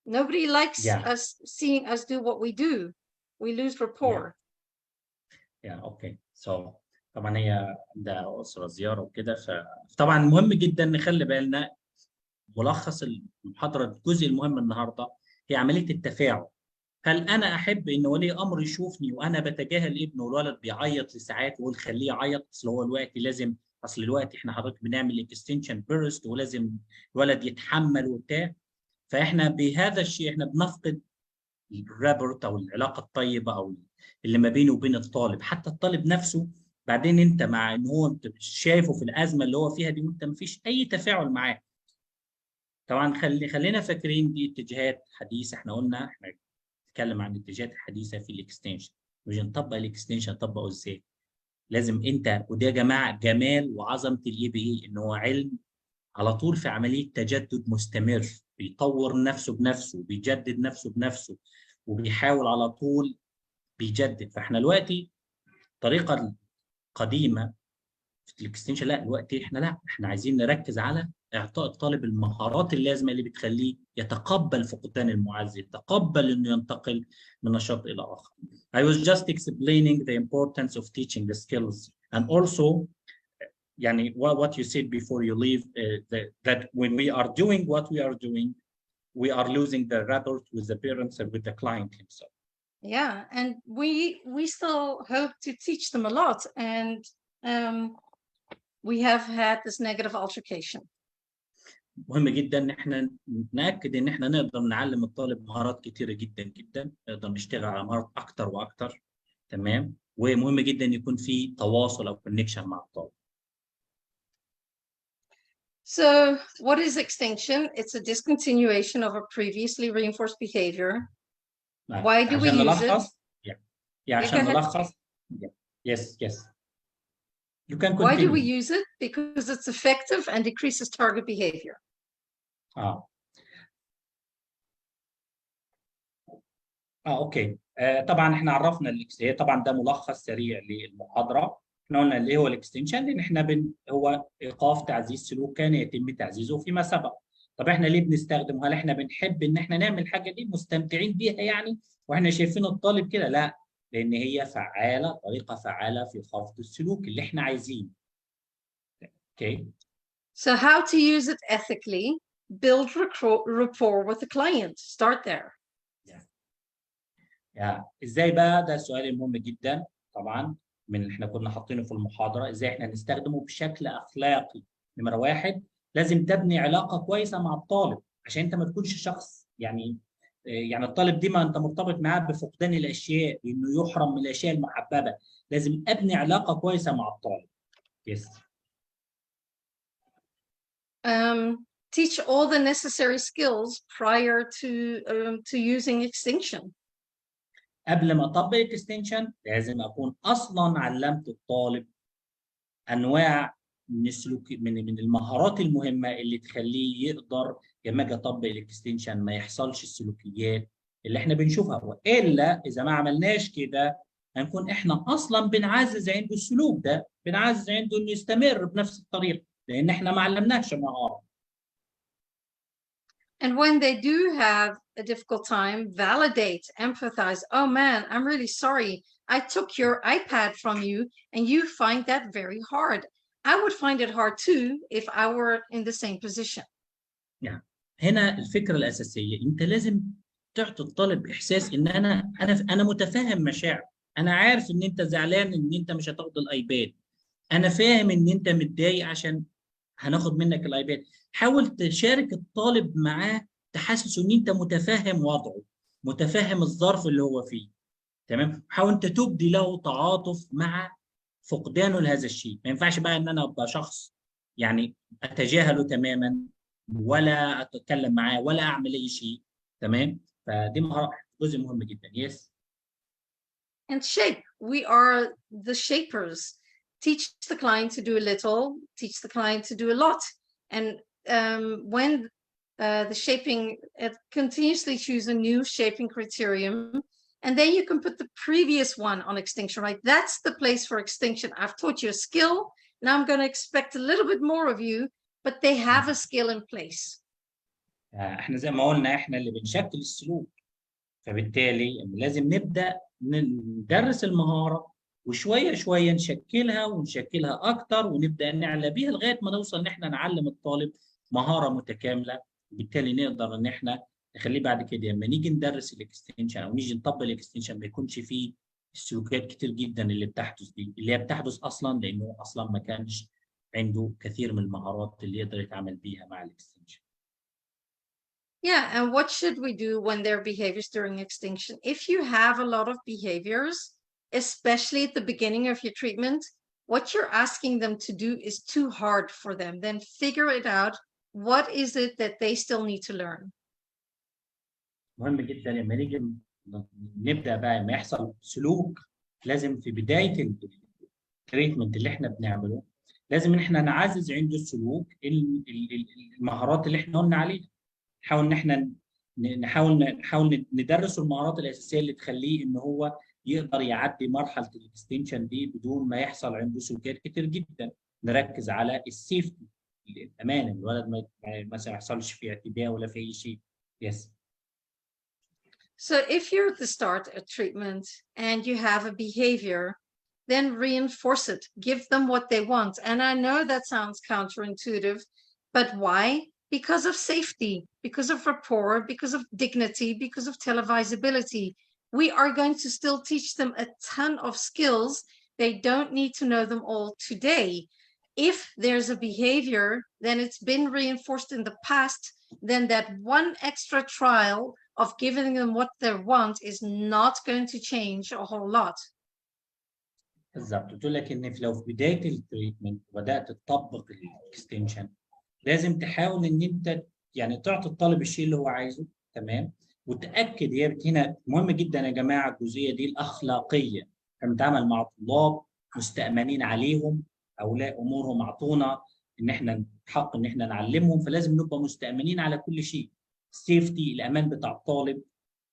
Nobody likes us seeing us do what we do. We lose rapport. Okay. So طبعا هي ده أسرة زيارة وكده، فطبعا مهم جدا نخلي بالنا. ملخص المحاضرة الجزء المهم النهارده هي عملية التفاعل. هل أنا أحب إن ولي أمر يشوفني وأنا بتجاهل ابنه والولد بيعيط لساعات وأقول خليه يعيط، أصل هو الوقت لازم، أصل الوقت إحنا حضرتك بنعمل اكستنشن بيرست ولازم الولد يتحمل وبتاع. فإحنا بهذا الشيء إحنا بنفقد الرابورت أو العلاقة الطيبة أو اللي ما بينه وبين الطالب. حتى الطالب نفسه بعدين أنت مع إن هو أنت شايفه في الأزمة اللي هو فيها دي وأنت ما فيش أي تفاعل معاه. طبعا خلينا فاكرين دي اتجاهات حديثه. احنا قلنا احنا نتكلم عن الاتجاهات الحديثه في الاكستنشن. مش نطبق الاكستنشن، نطبقه ازاي؟ لازم انت، وده يا جماعه جمال وعظمه الاي بي اي، ان هو علم على طول في عمليه تجدد مستمر، بيطور نفسه بنفسه، بيجدد نفسه بنفسه، وبيحاول على طول بيجدد. فاحنا دلوقتي الطريقه القديمه في الاكستنشن لا، دلوقتي احنا عايزين نركز على اعطاء الطالب المهارات اللازمه اللي بتخليه يتقبل فقدان المعزز، يتقبل انه ينتقل من نشاط الى اخر. I was just explaining the importance of teaching the skills and also يعني what you said before you leave that when we are doing what we are doing we are losing the rapport with the parents and with the client himself. Yeah, and we still hope to teach them a lot, and we have had this negative altercation. مهم جدا ان احنا ناكد ان احنا نقدر نعلم الطالب مهارات كتيره جدا جدا، نقدر نشتغل على مهارات اكتر واكتر. تمام. ومهم جدا يكون في تواصل او كونكشن مع الطالب. So what is extinction? It's a discontinuation of a previously reinforced behavior. Why do we use it? عشان نلخص. Yes. You can continue. Why do we use it? Because it's effective and decreases target behavior. اوكي. طبعا احنا عرفنا طبعا ده ملخص سريع للمحاضره. احنا قلنا اللي هو الاكستنشن، لان احنا هو ايقاف تعزيز سلوك كان يتم تعزيزه فيما سبق. طب احنا ليه بنستخدمه؟ هل احنا بنحب ان احنا نعمل الحاجه دي مستمتعين بيها يعني واحنا شايفين الطالب كده؟ لا، لان هي فعاله، طريقه فعاله في خفض السلوك اللي احنا عايزينه. اوكي. So how to use it ethically? Build rapport with the client. Start there. ازاي بقى؟ ده السؤال المهم جدا طبعا من اللي احنا كنا حاطينه في المحاضره. ازاي احنا نستخدمه بشكل اخلاقي؟ نمره واحد، لازم تبني علاقه كويسه مع الطالب عشان انت ما تكونش شخص يعني الطالب دي ما انت مرتبط معاه بفقدان الاشياء، انه يحرم من الاشياء المحببه. لازم ابني علاقه كويسه مع الطالب. يس. Teach all the necessary skills prior to using extinction. قبل ما اطبق اكستنشن لازم اكون اصلا علمت الطالب انواع من السلوك، من المهارات المهمه اللي تخليه يقدر لما اجي اطبق الاكستنشن ما يحصلش السلوكيات اللي احنا بنشوفها. والا اذا ما عملناش كده هنكون احنا اصلا بنعزز عنده السلوك ده، بنعزز عنده انه يستمر بنفس الطريقه، لان احنا ما علمناش مهاره. And when they do have a difficult time, validate, empathize. Oh man, I'm really sorry. I took your iPad from you and you find that very hard. I would find it hard too if I were in the same position. يعني هنا الفكره الاساسيه، انت لازم تعطي الطالب احساس ان انا متفهم مشاعر، انا عارف ان انت زعلان ان انت مش هتاخد الايباد، انا فاهم ان انت متضايق عشان هناخد منك الايباد. حاول تشارك الطالب معاه، تحسسه ان انت متفهم وضعه، متفهم الظرف اللي هو فيه، تمام. حاول انت تبدي له تعاطف مع فقدانه لهذا الشيء. ما ينفعش بقى ان انا ابقى شخص يعني اتجاهله تماما، ولا اتكلم معاه، ولا اعمل اي شيء، تمام. فدي جزء مهم جدا. يس. And shape. We are the shapers. Teach the client to do a little, teach the client to do a lot. And when the shaping, continuously choose a new shaping criterion, and then you can put the previous one on extinction, right? That's the place for extinction. I've taught you a skill. Now I'm going to expect a little bit more of you, but they have a skill in place. احنا زي ما قلنا احنا اللي بنشكل السلوك، فبالتالي لازم نبدأ ندرس المهارة، وشوية شوية نشكلها ونشكلها أكتر، ونبدأ نعلى بيها لغاية ما نوصل إن إحنا نعلم الطالب مهارة متكاملة. بالتالي نقدر إن إحنا نخليه بعد كده لما نيجي ندرس الاكستنشن أو نيجي نطبق الاكستنشن ما يكونش فيه السلوكيات كتير جدا اللي بتحدث دي، اللي هي بتحدث أصلا لأنه أصلا ما كانش عنده كثير من المهارات اللي يقدر يتعامل بيها مع الاكستنشن. Yeah, and what should we do when there are behaviors during extinction? If you have a lot of behaviors, especially at the beginning of your treatment, what you're asking them to do is too hard for them. Then figure it out. What is it that they still need to learn? مهم جدا لما نيجي نبدا بقى لما يحصل سلوك، لازم في بدايه التريتمنت اللي احنا بنعمله لازم ان احنا نعزز عنده السلوك المهارات اللي احنا قلنا عليها. نحاول ان احنا نحاول ندرسه المهارات الاساسيه اللي تخليه ان هو يقدر يعدي مرحله الاكستنشن دي بدون ما يحصل عنده سلوكيات كتير جدا. نركز على السيفتي، الامان، الولد ما مثلا ما يحصلش فيه اعتداء ولا في اي شيء. يس. So if you're at the start of treatment and you have a behavior, then reinforce it. Give them what they want. And I know that sounds counterintuitive, but why? Because of safety, because of rapport, because of dignity, because of televisability. We are going to still teach them a ton of skills. They don't need to know them all today. If there's a behavior, then it's been reinforced in the past, then that one extra trial of giving them what they want is not going to change a whole lot. بالظبط. قلت لك ان لو في بدايه التريتمنت بدات تطبق الاكستنشن، لازم تحاول ان انت يعني تعطي الطالب الشيء اللي هو عايزه، تمام. وتاكد، هي هنا مهم جدا يا جماعه الجزئيه دي الاخلاقيه. احنا بنتعامل مع طلاب مستامنين عليهم، اولياء امورهم اعطونا ان احنا حق ان احنا نعلمهم، فلازم نبقى مستامنين على كل شيء. السيفتي، الامان بتاع الطالب،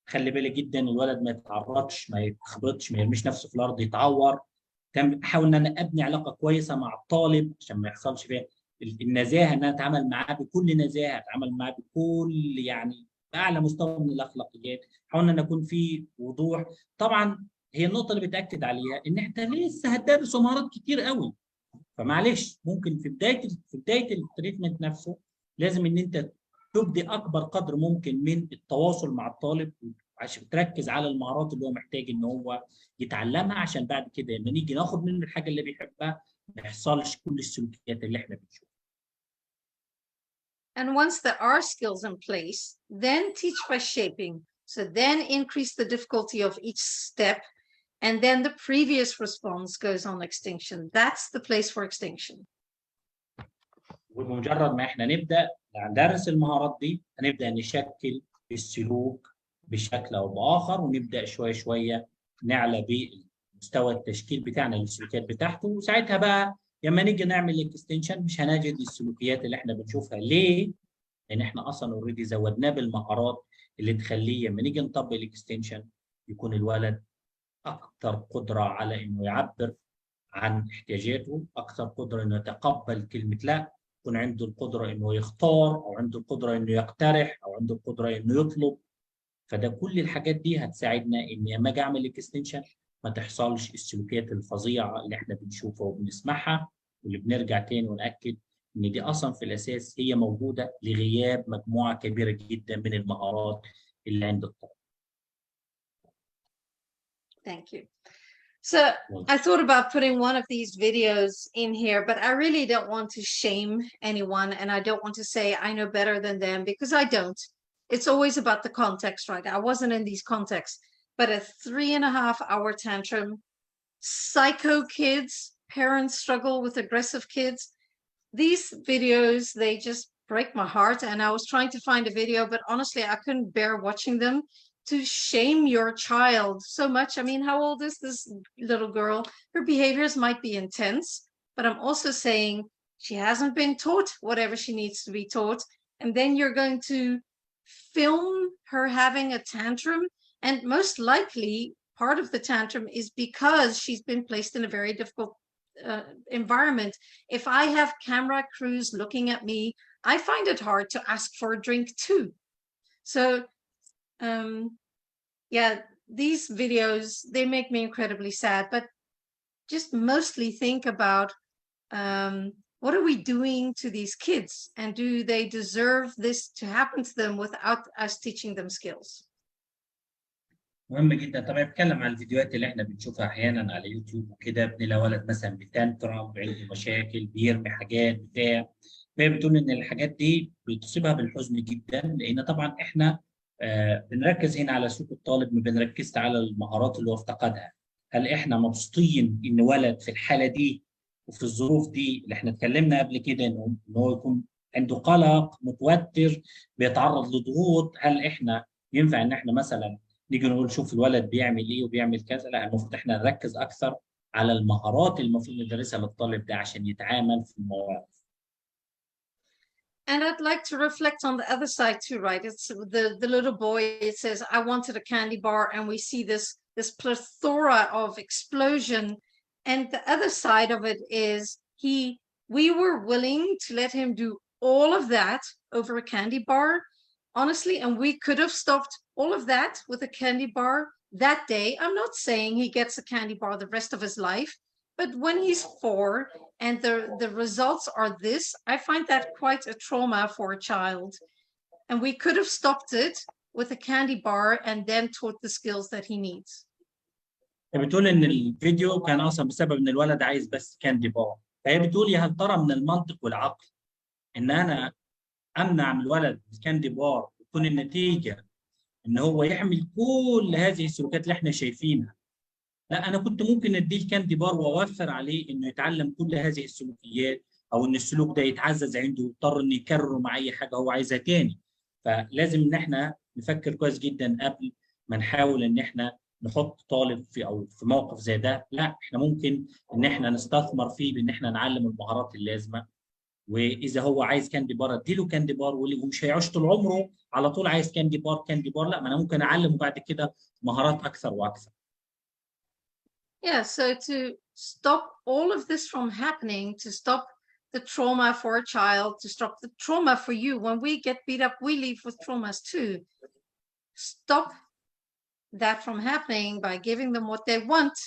خلي بالك جدا الولد ما يتعرضش، ما يتخبطش، ما يرميش نفسه في الارض يتعور. احاول ان انا ابني علاقه كويسه مع الطالب عشان ما يحصلش فيها النزاهه، ان انا اتعامل معاه بكل نزاهه، اتعامل معاه بكل يعني باعلى مستوى من الاخلاقيات. حاول ان اكون في وضوح. طبعا هي النقطه اللي بتاكد عليها ان احنا لسه هتدرس مهارات كتير قوي، فمعلش ممكن في بدايه التريتمنت نفسه لازم ان انت تبدي اكبر قدر ممكن من التواصل مع الطالب عشان تركز على المهارات اللي هو محتاج ان هو يتعلمها، عشان بعد كده لما نيجي ناخد منه الحاجه اللي بيحبها ما يحصلش كل السلوكيات اللي احنا بنشوفها. And once there are skills in place, then teach by shaping. So then increase the difficulty of each step, and then the previous response goes on extinction. That's the place for extinction. وبمجرد ما احنا نبدا ندرس المهارات دي هنبدا نشكل السلوك بشكل او باخر، ونبدا شويه شويه نعلى بمستوى التشكيل بتاعنا للسلوكيات بتاعته. وساعتها بقى لما نيجي نعمل الاكستنشن مش هنجد السلوكيات اللي احنا بنشوفها. ليه؟ لان احنا اصلا اوريدي زودناه بالمهارات اللي تخليه لما نيجي نطبق الاكستنشن يكون الولد أكثر قدرة على إنه يعبر عن احتياجاته، أكثر قدرة إنه يتقبل كلمة لا، يكون عنده القدرة إنه يختار، أو عنده القدرة إنه يقترح، أو عنده القدرة إنه يطلب. فده كل الحاجات دي هتساعدنا إن لما أجي أعمل اكستنشن ما تحصلش السلوكيات الفظيعة اللي إحنا بنشوفها وبنسمعها، واللي بنرجع تاني ونأكد إن دي أصلا في الأساس هي موجودة لغياب مجموعة كبيرة جدا من المهارات اللي عند الطالب. Thank you. So I thought about putting one of these videos in here, but I really don't want to shame anyone, and I don't want to say I know better than them, because I don't. It's always about the context, right? I wasn't in these contexts, but a 3.5-hour tantrum, psycho kids, parents struggle with aggressive kids. These videos, they just break my heart. And I was trying to find a video, but honestly, I couldn't bear watching them. To shame your child so much. I mean, how old is this little girl? Her behaviors might be intense, but I'm also saying she hasn't been taught whatever she needs to be taught. And then you're going to film her having a tantrum. And most likely part of the tantrum is because she's been placed in a very difficult environment. If I have camera crews looking at me, I find it hard to ask for a drink too. So yeah, these videos, they make me incredibly sad, but just mostly think about what are we doing to these kids, and do they deserve this to happen to them without us teaching them skills? مهم جدا. طبعا بتكلم عن الفيديوهات اللي احنا بنشوفها احيانا على يوتيوب وكده، بنلاقي ولد مثلا بتنترم، عنده مشاكل، بيرمي حاجات بتاع. فهي بتقول ان الحاجات دي بتصيبها بالحزن جدا، لان طبعا احنا بنركز هنا على سلوك الطالب، ما بنركزش على المهارات اللي هو افتقدها. هل احنا مبسوطين ان ولد في الحاله دي وفي الظروف دي اللي احنا اتكلمنا قبل كده ان هو يكون عنده قلق، متوتر، بيتعرض لضغوط؟ هل احنا ينفع ان احنا مثلا نيجي نقول شوف الولد بيعمل ايه وبيعمل كذا؟ لا، المفروض احنا نركز اكثر على المهارات اللي المفروض ندرسها للطالب ده عشان يتعامل في المواقف. And I'd like to reflect on the other side too, right? It's the little boy, it says, I wanted a candy bar, and we see this plethora of explosion. And the other side of it is we were willing to let him do all of that over a candy bar, honestly, and we could have stopped all of that with a candy bar that day. I'm not saying he gets a candy bar the rest of his life, but when he's 4 and the results are this, I find that quite a trauma for a child. And we could have stopped it with a candy bar and then taught the skills that he needs. بتقول ان الفيديو كان اصلا بسبب ان الولد عايز بس كاندي بار. فهي بتقول يا هل ترى من المنطق والعقل ان انا امنع من الولد الكاندي بار وتكون النتيجه ان هو يحمل كل هذه السلوكيات اللي احنا شايفينها؟ لا، انا كنت ممكن اديه الكاندي بار واوفر عليه انه يتعلم كل هذه السلوكيات، او ان السلوك ده يتعزز عنده ويضطر انه يكرره مع اي حاجه هو عايزها تاني. فلازم ان احنا نفكر كويس جدا قبل ما نحاول ان احنا نحط طالب في موقف زي ده. لا، احنا ممكن ان احنا نستثمر فيه بان احنا نعلم المهارات اللازمه، واذا هو عايز كاندي بار اديله كاندي بار، ومش هيعيش طول عمره على طول عايز كاندي بار كاندي بار. لا، ما انا ممكن اعلمه بعد كده مهارات اكثر واكثر. Yeah, so to stop all of this from happening, to stop the trauma for a child, to stop the trauma for you. When we get beat up, we leave with traumas too. Stop that from happening by giving them what they want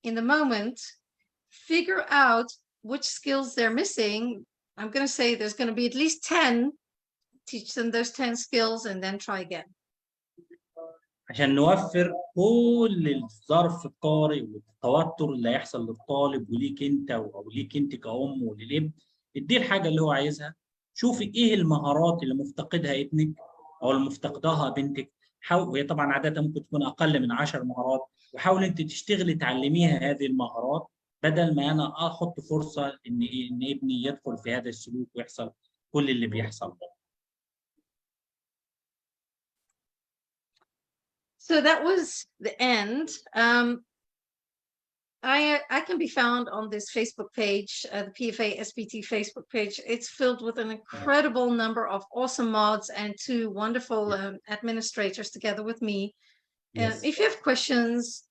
in the moment. Figure out which skills they're missing. I'm going to say there's going to be at least 10. Teach them those 10 skills and then try again. عشان نوفر كل الظرف الطارئ والتوتر اللي هيحصل للطالب وليك انت او ليك انت كأم وللابن، اديه الحاجه اللي هو عايزها. شوفي ايه المهارات اللي مفتقدها ابنك او اللي مفتقدها بنتك، وهي طبعا عاده ممكن تكون اقل من 10 مهارات، وحاول انت تشتغلي تعلميها هذه المهارات بدل ما انا احط فرصه ان ابني يدخل في هذا السلوك ويحصل كل اللي بيحصل ده. So that was the end. I can be found on this Facebook page, the PFA SBT Facebook page. It's filled with an incredible number of awesome mods and 2 wonderful administrators together with me. Yes. If you have questions,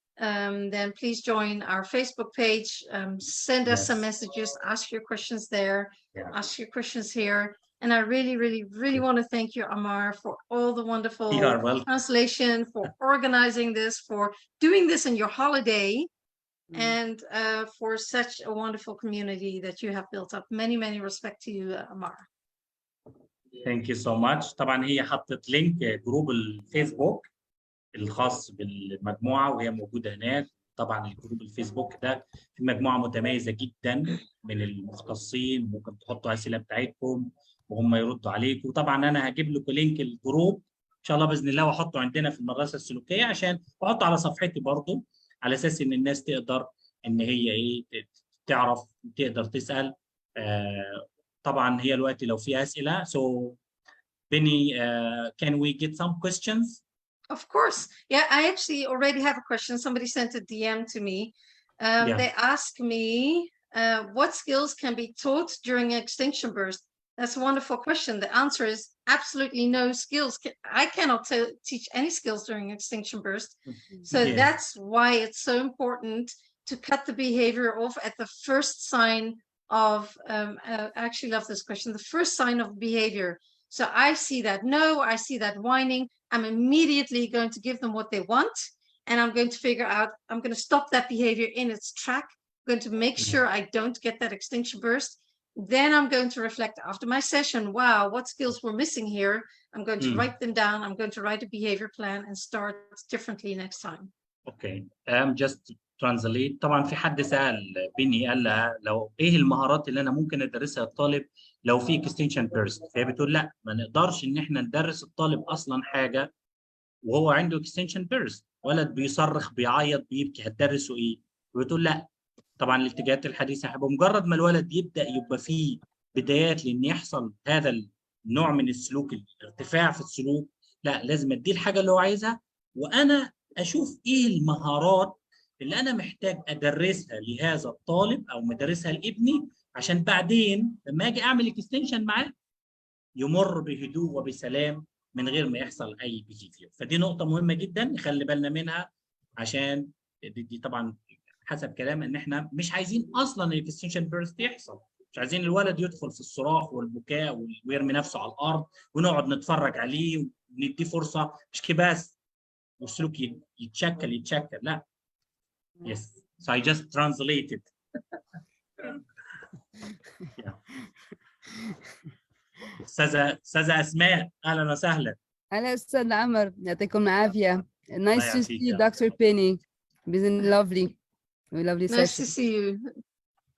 then please join our Facebook page. Send us some Yes. messages, ask your questions there, Yeah. ask your questions here. And I really, really, really want to thank you, Amar, for all the wonderful You are welcome. translation, for organizing this, for doing this in your holiday, and for such a wonderful community that you have built up. Many, many respect to you, Amar. Thank you so much. طبعا هي حطت لينك جروب الفيسبوك الخاص بالمجموعة وهي موجودة هناك. طبعا الجروب الفيسبوك ده في مجموعة متميزة جدا من المختصين، ممكن تحطوا أسئلة بتاعتكم وهم يردوا عليكم. طبعا أنا هجيب لكم لينك الجروب إن شاء الله بإذن الله وأحطه عندنا في المدرسة السلوكية عشان أحطه على صفحتي برضو على أساس إن الناس تقدر إن هي إيه تعرف تقدر تسأل. طبعا هي الوقت لو في أسئلة. So Penny, can we get some questions? Of course. Yeah, I actually already have a question. Somebody sent a DM to me. They asked me what skills can be taught during extinction burst. That's a wonderful question. The answer is absolutely no skills. I cannot teach any skills during extinction burst. So Yes. that's why it's so important to cut the behavior off at the first sign of, I actually love this question, the first sign of behavior. So I see that no, I see that whining, I'm immediately going to give them what they want, and I'm going to figure out, I'm going to stop that behavior in its track. I'm going to make sure I don't get that extinction burst. Then I'm going to reflect after my session, wow, what skills were missing here? I'm going to write them down. I'm going to write a behavior plan and start differently next time. Okay, just translate. طبعا في حد سأل بيني قال لها لو ايه المهارات اللي انا ممكن ادرسها للطالب لو في extinction burst. فهي بتقول لا، ما نقدرش ان احنا ندرس الطالب اصلا حاجه وهو عنده extinction burst. ولد بيصرخ بيعيط بيبكي هتدرسه ايه؟ بتقول لا. طبعا الاتجاهات الحديثه بمجرد ما الولد يبقى فيه بدايات لان يحصل هذا النوع من السلوك، الارتفاع في السلوك، لا لازم اديه الحاجه اللي هو عايزها وانا اشوف ايه المهارات اللي انا محتاج ادرسها لهذا الطالب او مدرسها لابني عشان بعدين لما اجي اعمل اكستنشن معاه يمر بهدوء وبسلام من غير ما يحصل اي بيهيفير. فدي نقطه مهمه جدا نخلي بالنا منها عشان دي طبعا حسب كلام ان احنا مش عايزين اصلا الاكستنشن بيرست يحصل، مش عايزين الولد يدخل في الصراخ والبكاء ويرمي نفسه على الارض ونقعد نتفرج عليه ونديه فرصه مش كده بس والسلوك يتشكل لا. Yes, so I just translated. استاذه اسماء اهلا وسهلا. هلا استاذ عمر يعطيكم العافيه. Nice to see you, Dr. Penny. It's been lovely Nice session. to see you.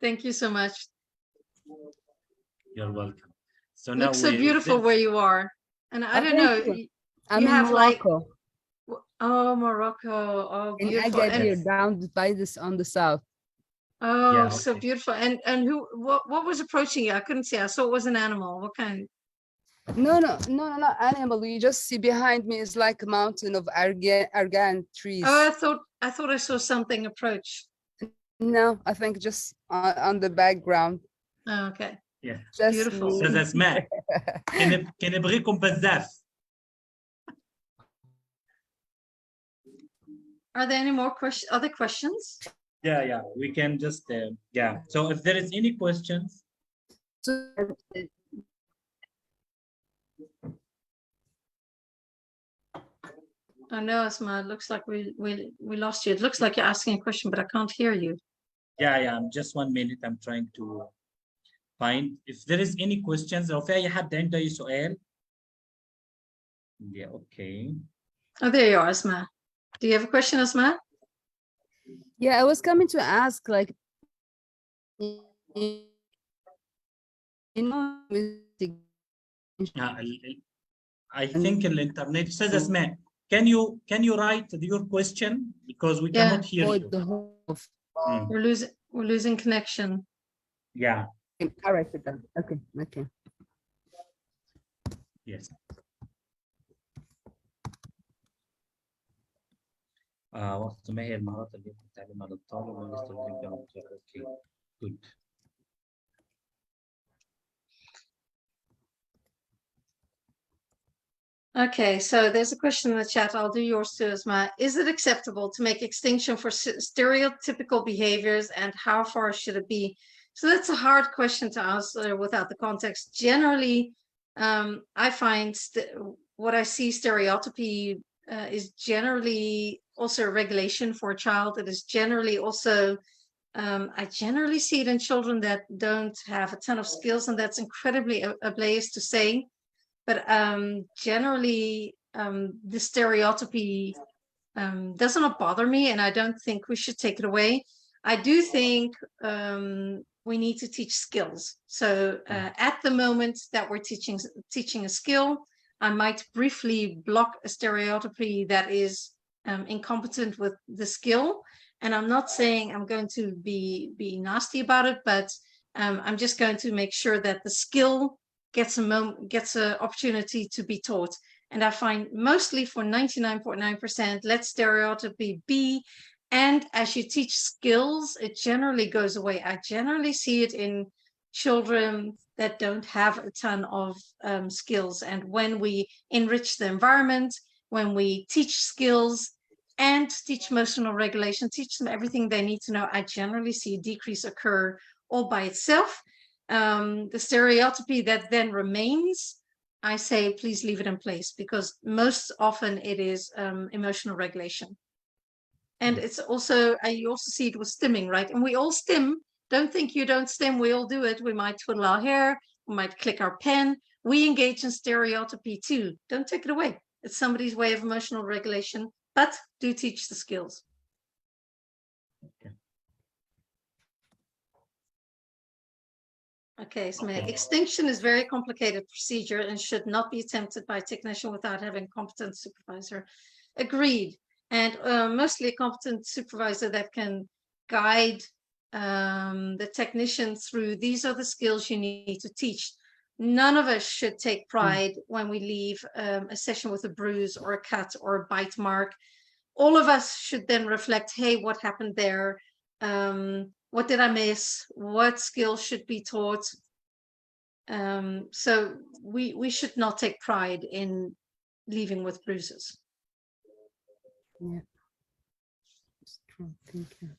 Thank you so much. You're welcome. So It now looks so beautiful where you are, and I don't know. I'm you in have Morocco. Oh, Morocco. Oh, beautiful. In Agadir, down by this on the south. Oh, Yeah, so okay. beautiful. And what was approaching you? I couldn't see. I saw it was an animal. What kind? No, not animal. You just see behind me is like a mountain of argan trees. Oh, I thought I saw something approach. No, I think just on the background. Oh, okay. Yeah. Just Beautiful. me. استاذه اسماء كان يبغيكم بزاف. Are there any more other questions? Yeah, we can just yeah. So if there is any questions. I know, Asma, it looks like we lost you. It looks like you're asking a question, but I can't hear you. Yeah, just 1 minute. I'm trying to find if there is any questions. لو في أي حد عنده أي سؤال. Yeah, okay. Oh, there you are, Asma. Do you have a question, Asma? Yeah, I was coming to ask, like, you know, I think الإنترنت. أستاذ أسماء, can you write your question because we cannot hear you. We're losing connection. Yeah. All right, okay. Yes. وقت ما هي المهارات اللي يمكن تعلمها للطالب ويستخدمها اوكي good. Okay, so there's a question in the chat. I'll do yours too, Asma. Is it acceptable to make extinction for stereotypical behaviors, and how far should it be? So that's a hard question to answer without the context. Generally, I find what I see stereotypy is generally also a regulation for a child. It is generally also, I generally see it in children that don't have a ton of skills, and that's incredibly ableist to say. But generally, the stereotypy does not bother me, and I don't think we should take it away. I do think we need to teach skills. So at the moment that we're teaching a skill, I might briefly block a stereotypy that is incompetent with the skill. And I'm not saying I'm going to be nasty about it, but I'm just going to make sure that the skill gets an opportunity to be taught. And I find mostly for 99.9%, let stereotypy be. And as you teach skills, it generally goes away. I generally see it in children that don't have a ton of skills. And when we enrich the environment, when we teach skills and teach emotional regulation, teach them everything they need to know, I generally see a decrease occur all by itself. The stereotypy that then remains, I say, please leave it in place, because most often it is emotional regulation. And it's also, you also see it with stimming, right? And we all stim. Don't think you don't stim. We all do it. We might twiddle our hair. We might click our pen. We engage in stereotypy too. Don't take it away. It's somebody's way of emotional regulation, but do teach the skills. Okay. Okay, so extinction is very complicated procedure and should not be attempted by a technician without having a competent supervisor. Agreed. And mostly a competent supervisor that can guide the technician through, these are the skills you need to teach. None of us should take pride when we leave a session with a bruise or a cut or a bite mark. All of us should then reflect, hey, what happened there? What did I miss? What skills should be taught? So we should not take pride in leaving with bruises. Yeah, it's true. Thank you.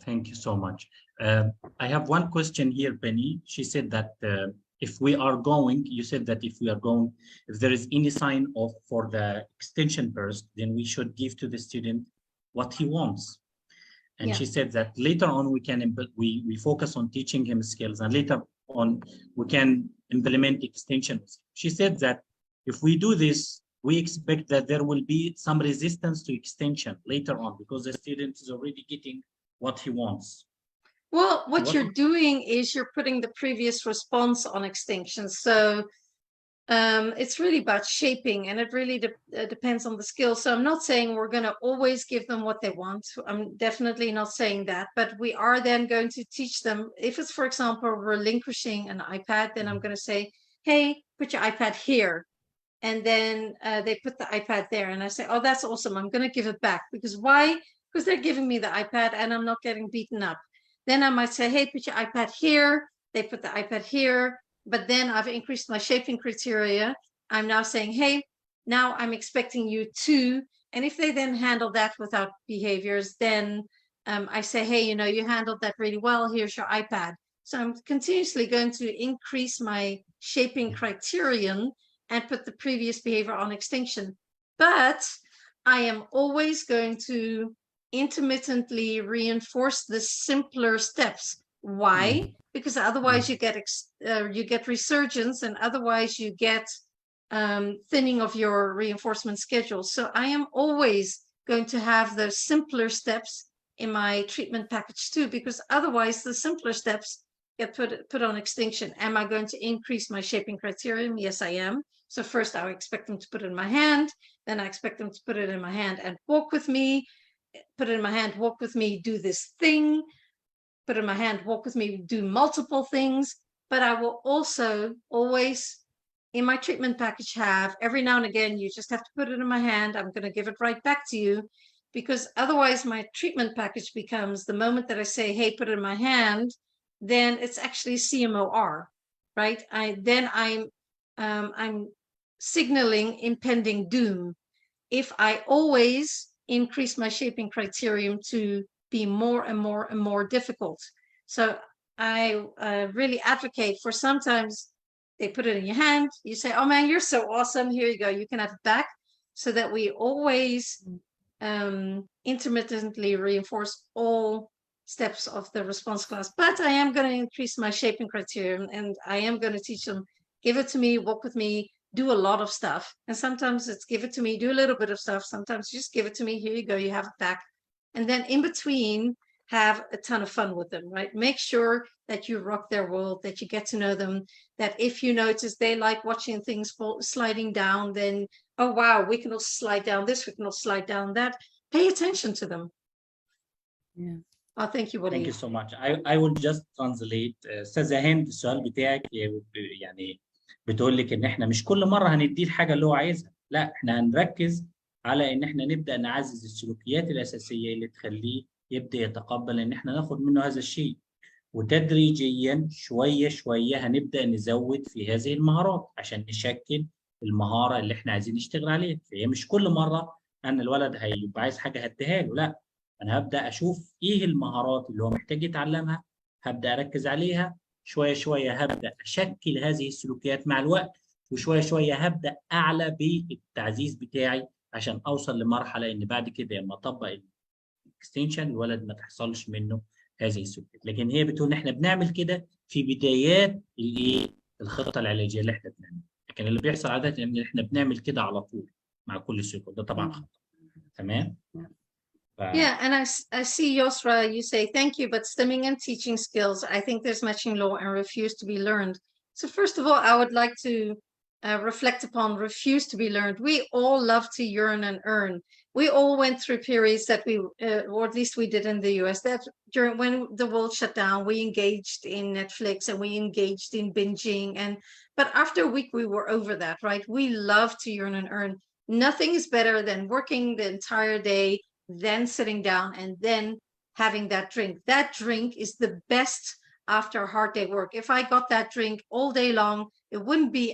Thank you so much. I have one question here, Penny. She said that if we are going, you said that if we are going, if there is any sign of for the extension burst, then we should give to the student what he wants. And Yeah. she said that later on we can we focus on teaching him skills, and later on we can implement extension. She said that if we do this, we expect that there will be some resistance to extension later on because the student is already getting what he wants. Well, what you're doing is you're putting the previous response on extinction. So it's really about shaping, and it really depends on the skill. So I'm not saying we're going to always give them what they want. I'm definitely not saying that, but we are then going to teach them. If it's, for example, relinquishing an iPad, then I'm going to say, hey, put your iPad here. And then they put the iPad there, and I say, oh, that's awesome. I'm going to give it back. Because why? Because they're giving me the iPad and I'm not getting beaten up. Then I might say, hey, put your iPad here. They put the iPad here. But then I've increased my shaping criteria. I'm now saying, hey, now I'm expecting you to. And if they then handle that without behaviors, then I say, hey, you know, you handled that really well. Here's your iPad. So I'm continuously going to increase my shaping criterion and put the previous behavior on extinction. But I am always going to intermittently reinforce the simpler steps. Why? Because otherwise you get resurgence, and otherwise you get thinning of your reinforcement schedule. So I am always going to have those simpler steps in my treatment package too, because otherwise the simpler steps get put on extinction. Am I going to increase my shaping criterion? Yes, I am. So first I expect them to put it in my hand, then I expect them to put it in my hand and walk with me, put it in my hand, walk with me, do this thing, put it in my hand, walk with me, do multiple things. But I will also always in my treatment package have, every now and again, you just have to put it in my hand. I'm going to give it right back to you, because otherwise my treatment package becomes the moment that I say, hey, put it in my hand, then it's actually CMOR, right? I'm signaling impending doom if I always increase my shaping criterion to be more and more and more difficult. So I really advocate for sometimes they put it in your hand, you say, oh man, you're so awesome, here you go, you can have it back, so that we always intermittently reinforce all steps of the response class. But I am going to increase my shaping criterion, and I am going to teach them, give it to me, walk with me, do a lot of stuff. And sometimes it's give it to me, do a little bit of stuff. Sometimes just give it to me, here you go, you have it back. And then in between, have a ton of fun with them, right? Make sure that you rock their world, that you get to know them, that if you notice they like watching things sliding down, then, oh, wow, we can also slide down this, we can also slide down that. Pay attention to them. Yeah. Oh, thank you, Thank you so much. I will just translate. أستاذة هند السؤال بتاعك يعني بتقول لك إن إحنا مش كل مرة هنديه الحاجة اللي هو عايزها، لا إحنا هنركز على إن إحنا نبدأ نعزز السلوكيات الأساسية اللي تخليه يبدأ يتقبل إن إحنا ناخد منه هذا الشيء، وتدريجيا شوية شوية هنبدأ نزود في هذه المهارات عشان نشكل المهارة اللي إحنا عايزين نشتغل عليها. فهي مش كل مرة أن الولد هيبقى عايز حاجة هديها له، لا، أنا هبدأ أشوف إيه المهارات اللي هو محتاج يتعلمها، هبدأ أركز عليها، شوية شوية هبدأ أشكل هذه السلوكيات مع الوقت، وشوية شوية هبدأ أعلى بالتعزيز بتاعي عشان أوصل لمرحلة إن بعد كده لما أطبق الاكستنشن الولد ما تحصلش منه هذه السلوكيات. لكن هي بتقول إن إحنا بنعمل كده في بدايات الخطة العلاجية اللي إحنا بنعملها، لكن اللي بيحصل عادة إن إحنا بنعمل كده على طول مع كل السلوكيات، ده طبعا خطأ. تمام؟ Yeah, and I see Yosra, you say, thank you, but stemming and teaching skills, I think there's matching law and refuse to be learned. So first of all, I would like to reflect upon refuse to be learned. We all love to yearn and earn. We all went through periods that we, or at least we did in the US, that during when the world shut down, we engaged in Netflix and we engaged in binging. But after a week, we were over that, right? We love to yearn and earn. Nothing is better than working the entire day, then sitting down and then having that drink. That drink is the best after a hard day work. If I got that drink all day long, it wouldn't be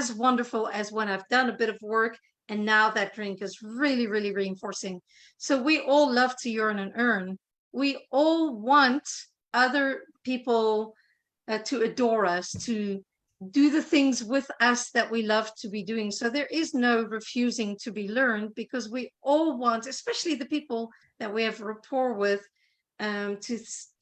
as wonderful as when I've done a bit of work and now that drink is really, really reinforcing. So we all love to yearn and earn. We all want other people to adore us, to do the things with us that we love to be doing. So there is no refusing to be learned, because we all want, especially the people that we have rapport with,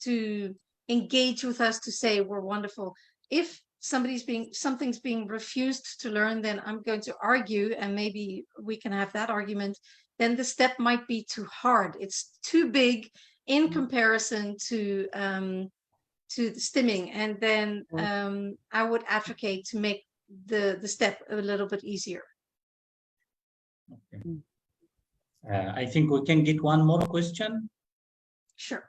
to engage with us, to say we're wonderful. If something's being refused to learn, then I'm going to argue, and maybe we can have that argument, then the step might be too hard. It's too big in comparison to the stimming, and then I would advocate to make the step a little bit easier. Okay. I think we can get one more question. Sure.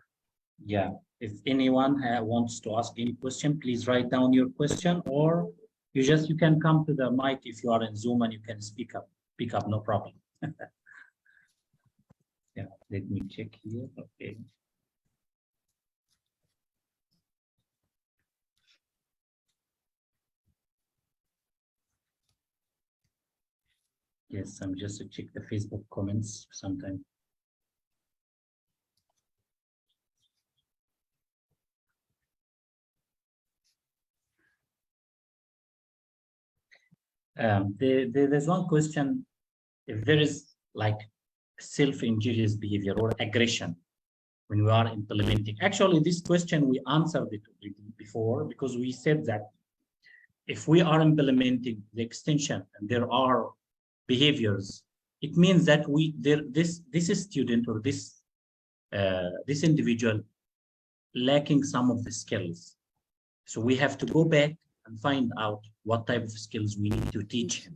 Yeah, if anyone wants to ask any question, please write down your question, or you can come to the mic if you are in Zoom and you can speak up, no problem. Yeah, let me check here. Okay. Yes, I'm just to check the Facebook comments sometime. There's one question: if there is like self-injurious behavior or aggression when we are implementing. Actually, this question we answered it before, because we said that if we are implementing the extension and there are behaviors, it means that this student or this individual lacking some of the skills. So we have to go back and find out what type of skills we need to teach him,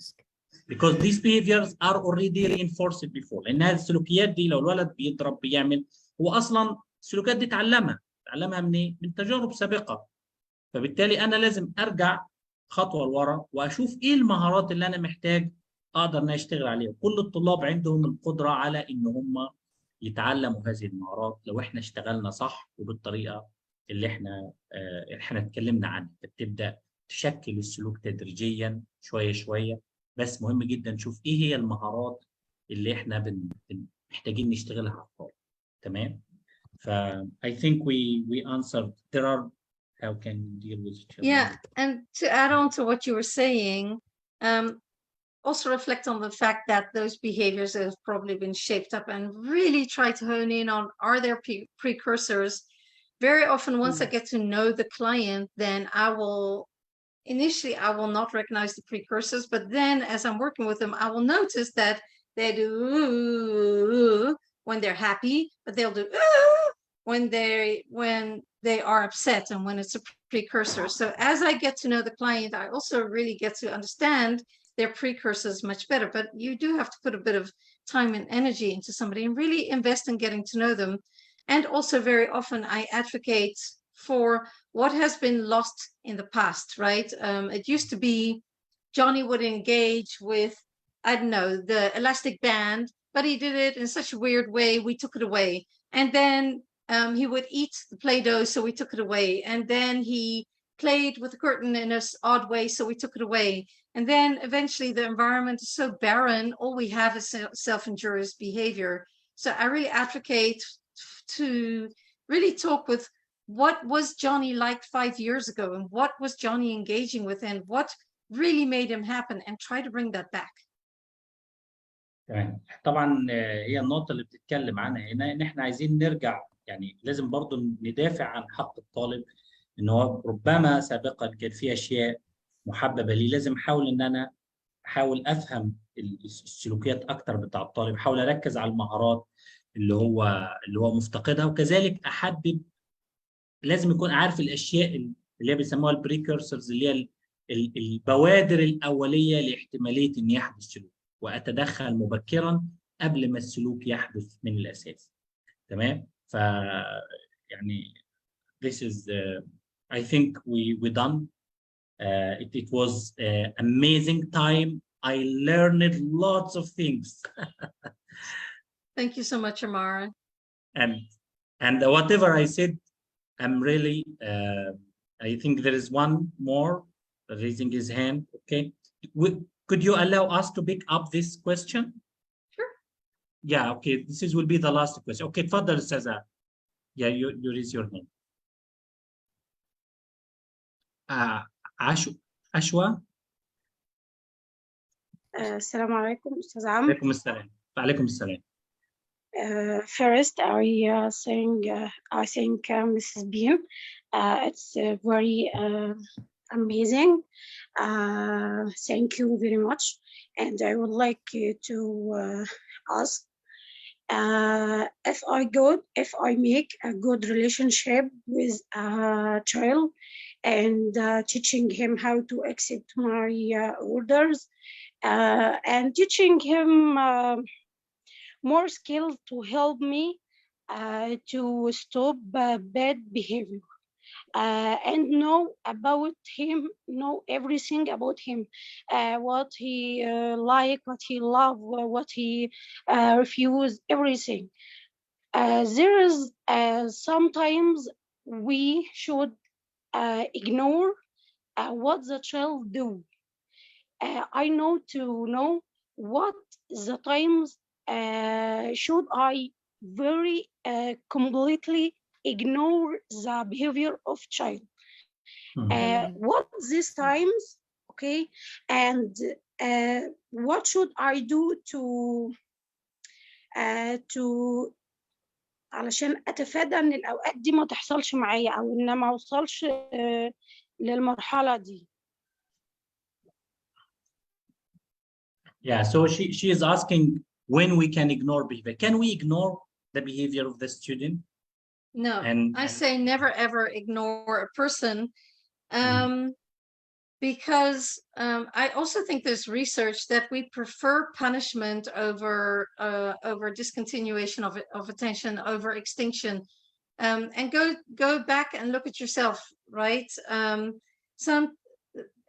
because these behaviors are already reinforced before. لأن هذه السلوكيات دي لو الولد بيضرب بيعمل، هو أصلا السلوكيات دي اتعلمها منين؟ من تجارب سابقة. فبالتالي أنا لازم أرجع خطوة لورا وأشوف إيه المهارات اللي أنا محتاج أقدر إن أشتغل عليها. كل الطلاب عندهم القدرة على إن هم يتعلموا هذه المهارات لو إحنا اشتغلنا صح وبالطريقة اللي إحنا اتكلمنا عنها. بتبدأ تشكل السلوك تدريجيا شوية شوية بس مهم جدا نشوف ايه هي المهارات اللي احنا محتاجين نشتغلها على الطالب. تمام. ف I think we answered. There are how can you deal with children? Yeah, and to add on to what you were saying, also reflect on the fact that those behaviors have probably been shaped up, and really try to hone in on, are there precursors? Very often, once I get to know the client, then initially I will not recognize the precursors, but then as I'm working with them, I will notice that they do when they're happy, but they'll do when they are upset, and when it's a precursor. So as I get to know the client, I also really get to understand their precursors much better. But you do have to put a bit of time and energy into somebody and really invest in getting to know them. And also very often I advocate for what has been lost in the past, right? It used to be Johnny would engage with, I don't know, the elastic band, but he did it in such a weird way, we took it away. And then he would eat the Play-Doh, so we took it away. And then he played with the curtain in an odd way, so we took it away. And then eventually the environment is so barren, all we have is self-injurious behavior. So I really advocate to really talk with, what was Johnny like 5 years ago, and what was Johnny engaging with, and what really made him happen, and try to bring that back. تمام. طبعا هي النقطة اللي بتتكلم عنها هنا ان احنا عايزين نرجع، يعني لازم برضو ندافع عن حق الطالب، ان هو ربما سابقا كان في اشياء محببة لي، لازم احاول ان انا افهم السلوكيات اكتر بتاع الطالب، احاول اركز على المهارات اللي هو مفتقدها، وكذلك احدد، لازم يكون عارف الاشياء اللي هي بيسموها البريكورسرز، اللي هي البوادر الاوليه لاحتماليه ان يحدث سلوك، واتدخل مبكرا قبل ما السلوك يحدث من الاساس. تمام. ف يعني this is I think we done. It was amazing time. I learned lots of things. Thank you so much, Amara. And whatever I said, I'm really I think there is one more raising his hand. Okay, could you allow us to pick up this question? Sure. Yeah, okay, will be the last question. Okay, تفضل أستاذة. Yeah, you raise your hand. عشوة. السلام عليكم أستاذ عمرو. عليكم السلام. وعليكم السلام. First, I think Mrs. Bean, it's very amazing. Thank you very much. And I would like to ask if I make a good relationship with a child and teaching him how to accept my orders and teaching him more skills to help me to stop bad behavior and know everything about him, what he like, what he love, what he refuse, everything. There is sometimes we should ignore what the child do. I know to know what the times should I very completely ignore the behavior of child. What these times, okay, and what should I do to علشان أتفادى إن الأوقات دي ما تحصلش معايا، أو إن ما أوصلش للمرحلة دي. Yeah, so she is asking when we can ignore behavior. Can we ignore the behavior of the student? No, I say never ever ignore a person, because I also think there's research that we prefer punishment over discontinuation of attention, over extinction. And go back and look at yourself, right?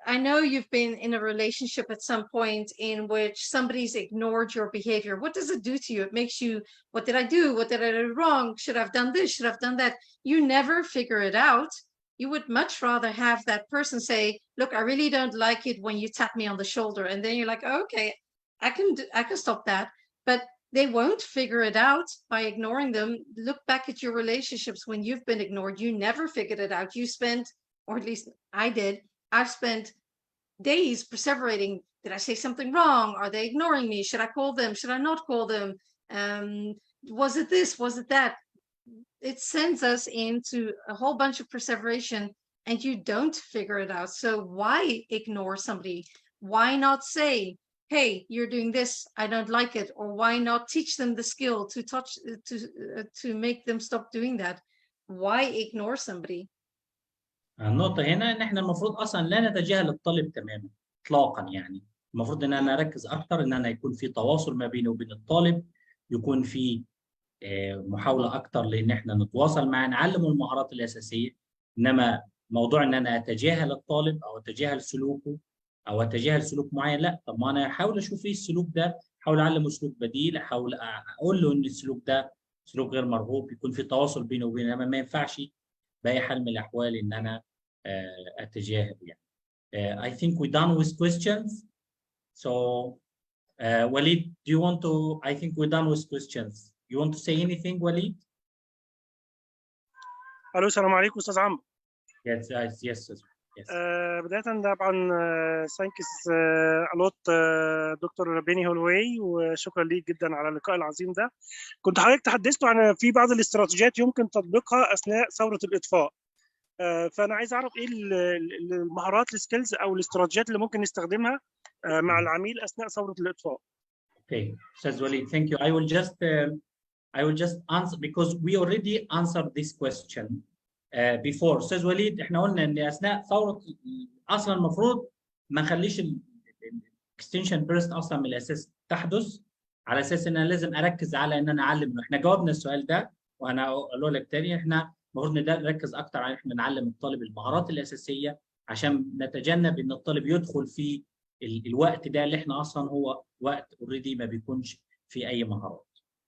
I know you've been in a relationship at some point in which somebody's ignored your behavior. What does it do to you? It makes you, what did I do? What did I do wrong? Should I have done this? Should I have done that? You never figure it out. you would much rather have that person say, look, I really don't like it when you tap me on the shoulder. And then you're like, oh, okay, I can stop that. But they won't figure it out by ignoring them. Look back at your relationships when you've been ignored. You never figured it out. You spent, or at least I did, I've spent days perseverating. Did I say something wrong? Are they ignoring me? Should I call them? Should I not call them? Was it this? Was it that? It sends us into a whole bunch of perseveration, and you don't figure it out. So why ignore somebody? Why not say, hey, you're doing this, I don't like it? Or why not teach them the skill to make them stop doing that? Why ignore somebody? النقطة هنا ان احنا المفروض اصلا لا نتجاهل الطالب تماما اطلاقا. يعني المفروض ان انا اركز اكتر ان انا يكون في تواصل ما بيني وبين الطالب، يكون في محاولة اكتر لان احنا نتواصل معاه، نعلمه المهارات الاساسية. انما موضوع ان انا اتجاهل الطالب او اتجاهل سلوكه او اتجاهل سلوك معين، لا. طب ما انا احاول اشوف ايه السلوك ده، احاول اعلمه سلوك بديل، احاول اقول له ان السلوك ده سلوك غير مرغوب، يكون في تواصل بينه وبينه. انما ما ينفعش باي حال من الاحوال ان انا اتجاهل يعني. I think we're done with questions. So Walid, do you want to? I think we're done with questions. You want to say anything, Walid? الو السلام عليكم استاذ عمرو. Yes. بداية طبعا ثانكس الوت دكتور بيني هولوي، وشكرا ليك جدا على اللقاء العظيم ده. كنت حضرتك تحدثت عن في بعض الاستراتيجيات يمكن تطبيقها اثناء ثورة الاطفاء، فانا عايز اعرف ايه المهارات السكيلز او الاستراتيجيات اللي ممكن نستخدمها مع العميل اثناء ثورة الاطفاء. Okay, Ustaz Walid, thank you. I will just answer because we already answered this question before. Ustaz Walid, احنا قلنا ان اثناء ثورة اصلا المفروض ما نخليش الاكستنشن بيرست اصلا من الاساس تحدث، على اساس ان انا لازم اركز على ان انا اعلم. احنا جاوبنا السؤال ده وانا اقول لك تاني، احنا المفروض نركز اكتر على احنا نعلم الطالب المهارات الاساسيه عشان نتجنب ان الطالب يدخل في الوقت ده اللي احنا اصلا هو وقت اوريدي ما بيكونش في اي مهارات.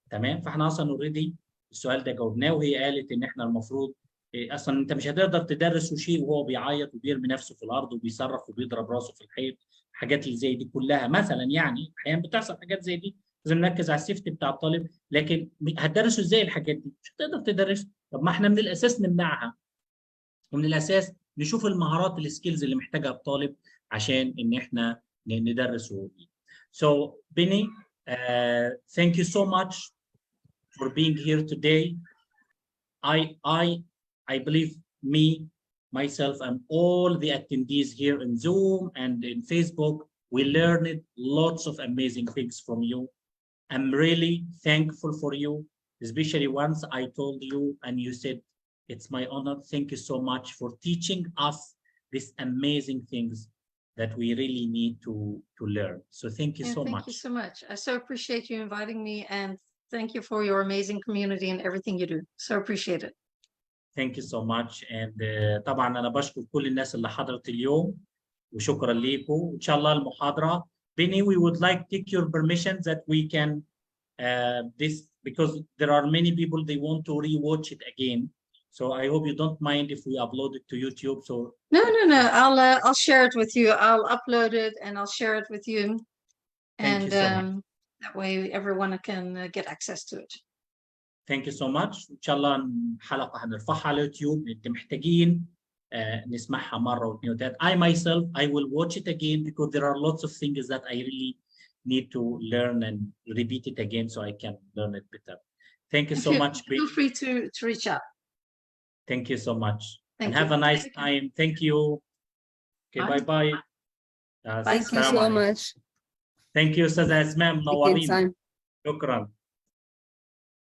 تمام؟ فاحنا اصلا اوريدي السؤال ده جاوبناه، وهي قالت ان احنا المفروض اصلا انت مش هتقدر تدرسه شيء وهو بيعيط وبيرمي نفسه في الارض وبيصرخ وبيضرب راسه في الحيط. الحاجات اللي زي دي كلها مثلا، يعني احيانا بتحصل حاجات زي دي، لازم نركز على السيفتي بتاع الطالب. لكن هتدرسه ازاي الحاجات دي؟ مش هتقدر تدرسه. طب ما احنا من الاساس نمنعها، ومن الاساس نشوف المهارات السكيلز اللي محتاجها الطالب عشان ان احنا ندرسه. So Penny, thank you so much for being here today. I believe myself and all the attendees here in Zoom and in Facebook, we learned lots of amazing things from you. I'm really thankful for you, especially once I told you and you said, it's my honor. Thank you so much for teaching us these amazing things that we really need to learn. So thank you so much. Thank you so much. I so appreciate you inviting me, and thank you for your amazing community and everything you do. So appreciate it. Thank you so much. And طبعا أنا بشكر كل الناس اللي حضرت اليوم، وشكرا ليكم. إن شاء الله المحاضرة Penny, we would like to take your permission that we can this, because there are many people they want to rewatch it again. So I hope you don't mind if we upload it to YouTube. So No. I'll share it with you. I'll upload it and I'll share it with you. Thank and you so much. That way everyone can get access to it. Thank you so much. إن شاء الله الحلقة هنرفعها على يوتيوب. أنت محتاجين نسمعها مرة واثنين وثلاثة. I myself, I will watch it again because there are lots of things that I really need to learn and repeat it again so I can learn it better. Thank you so much. Feel free to reach out. Thank you so much. Thank and you. have a nice time. Thank you. Okay, bye. Thank you so much. Thank you, Ustaz Asma. منورين. Time. شكرا.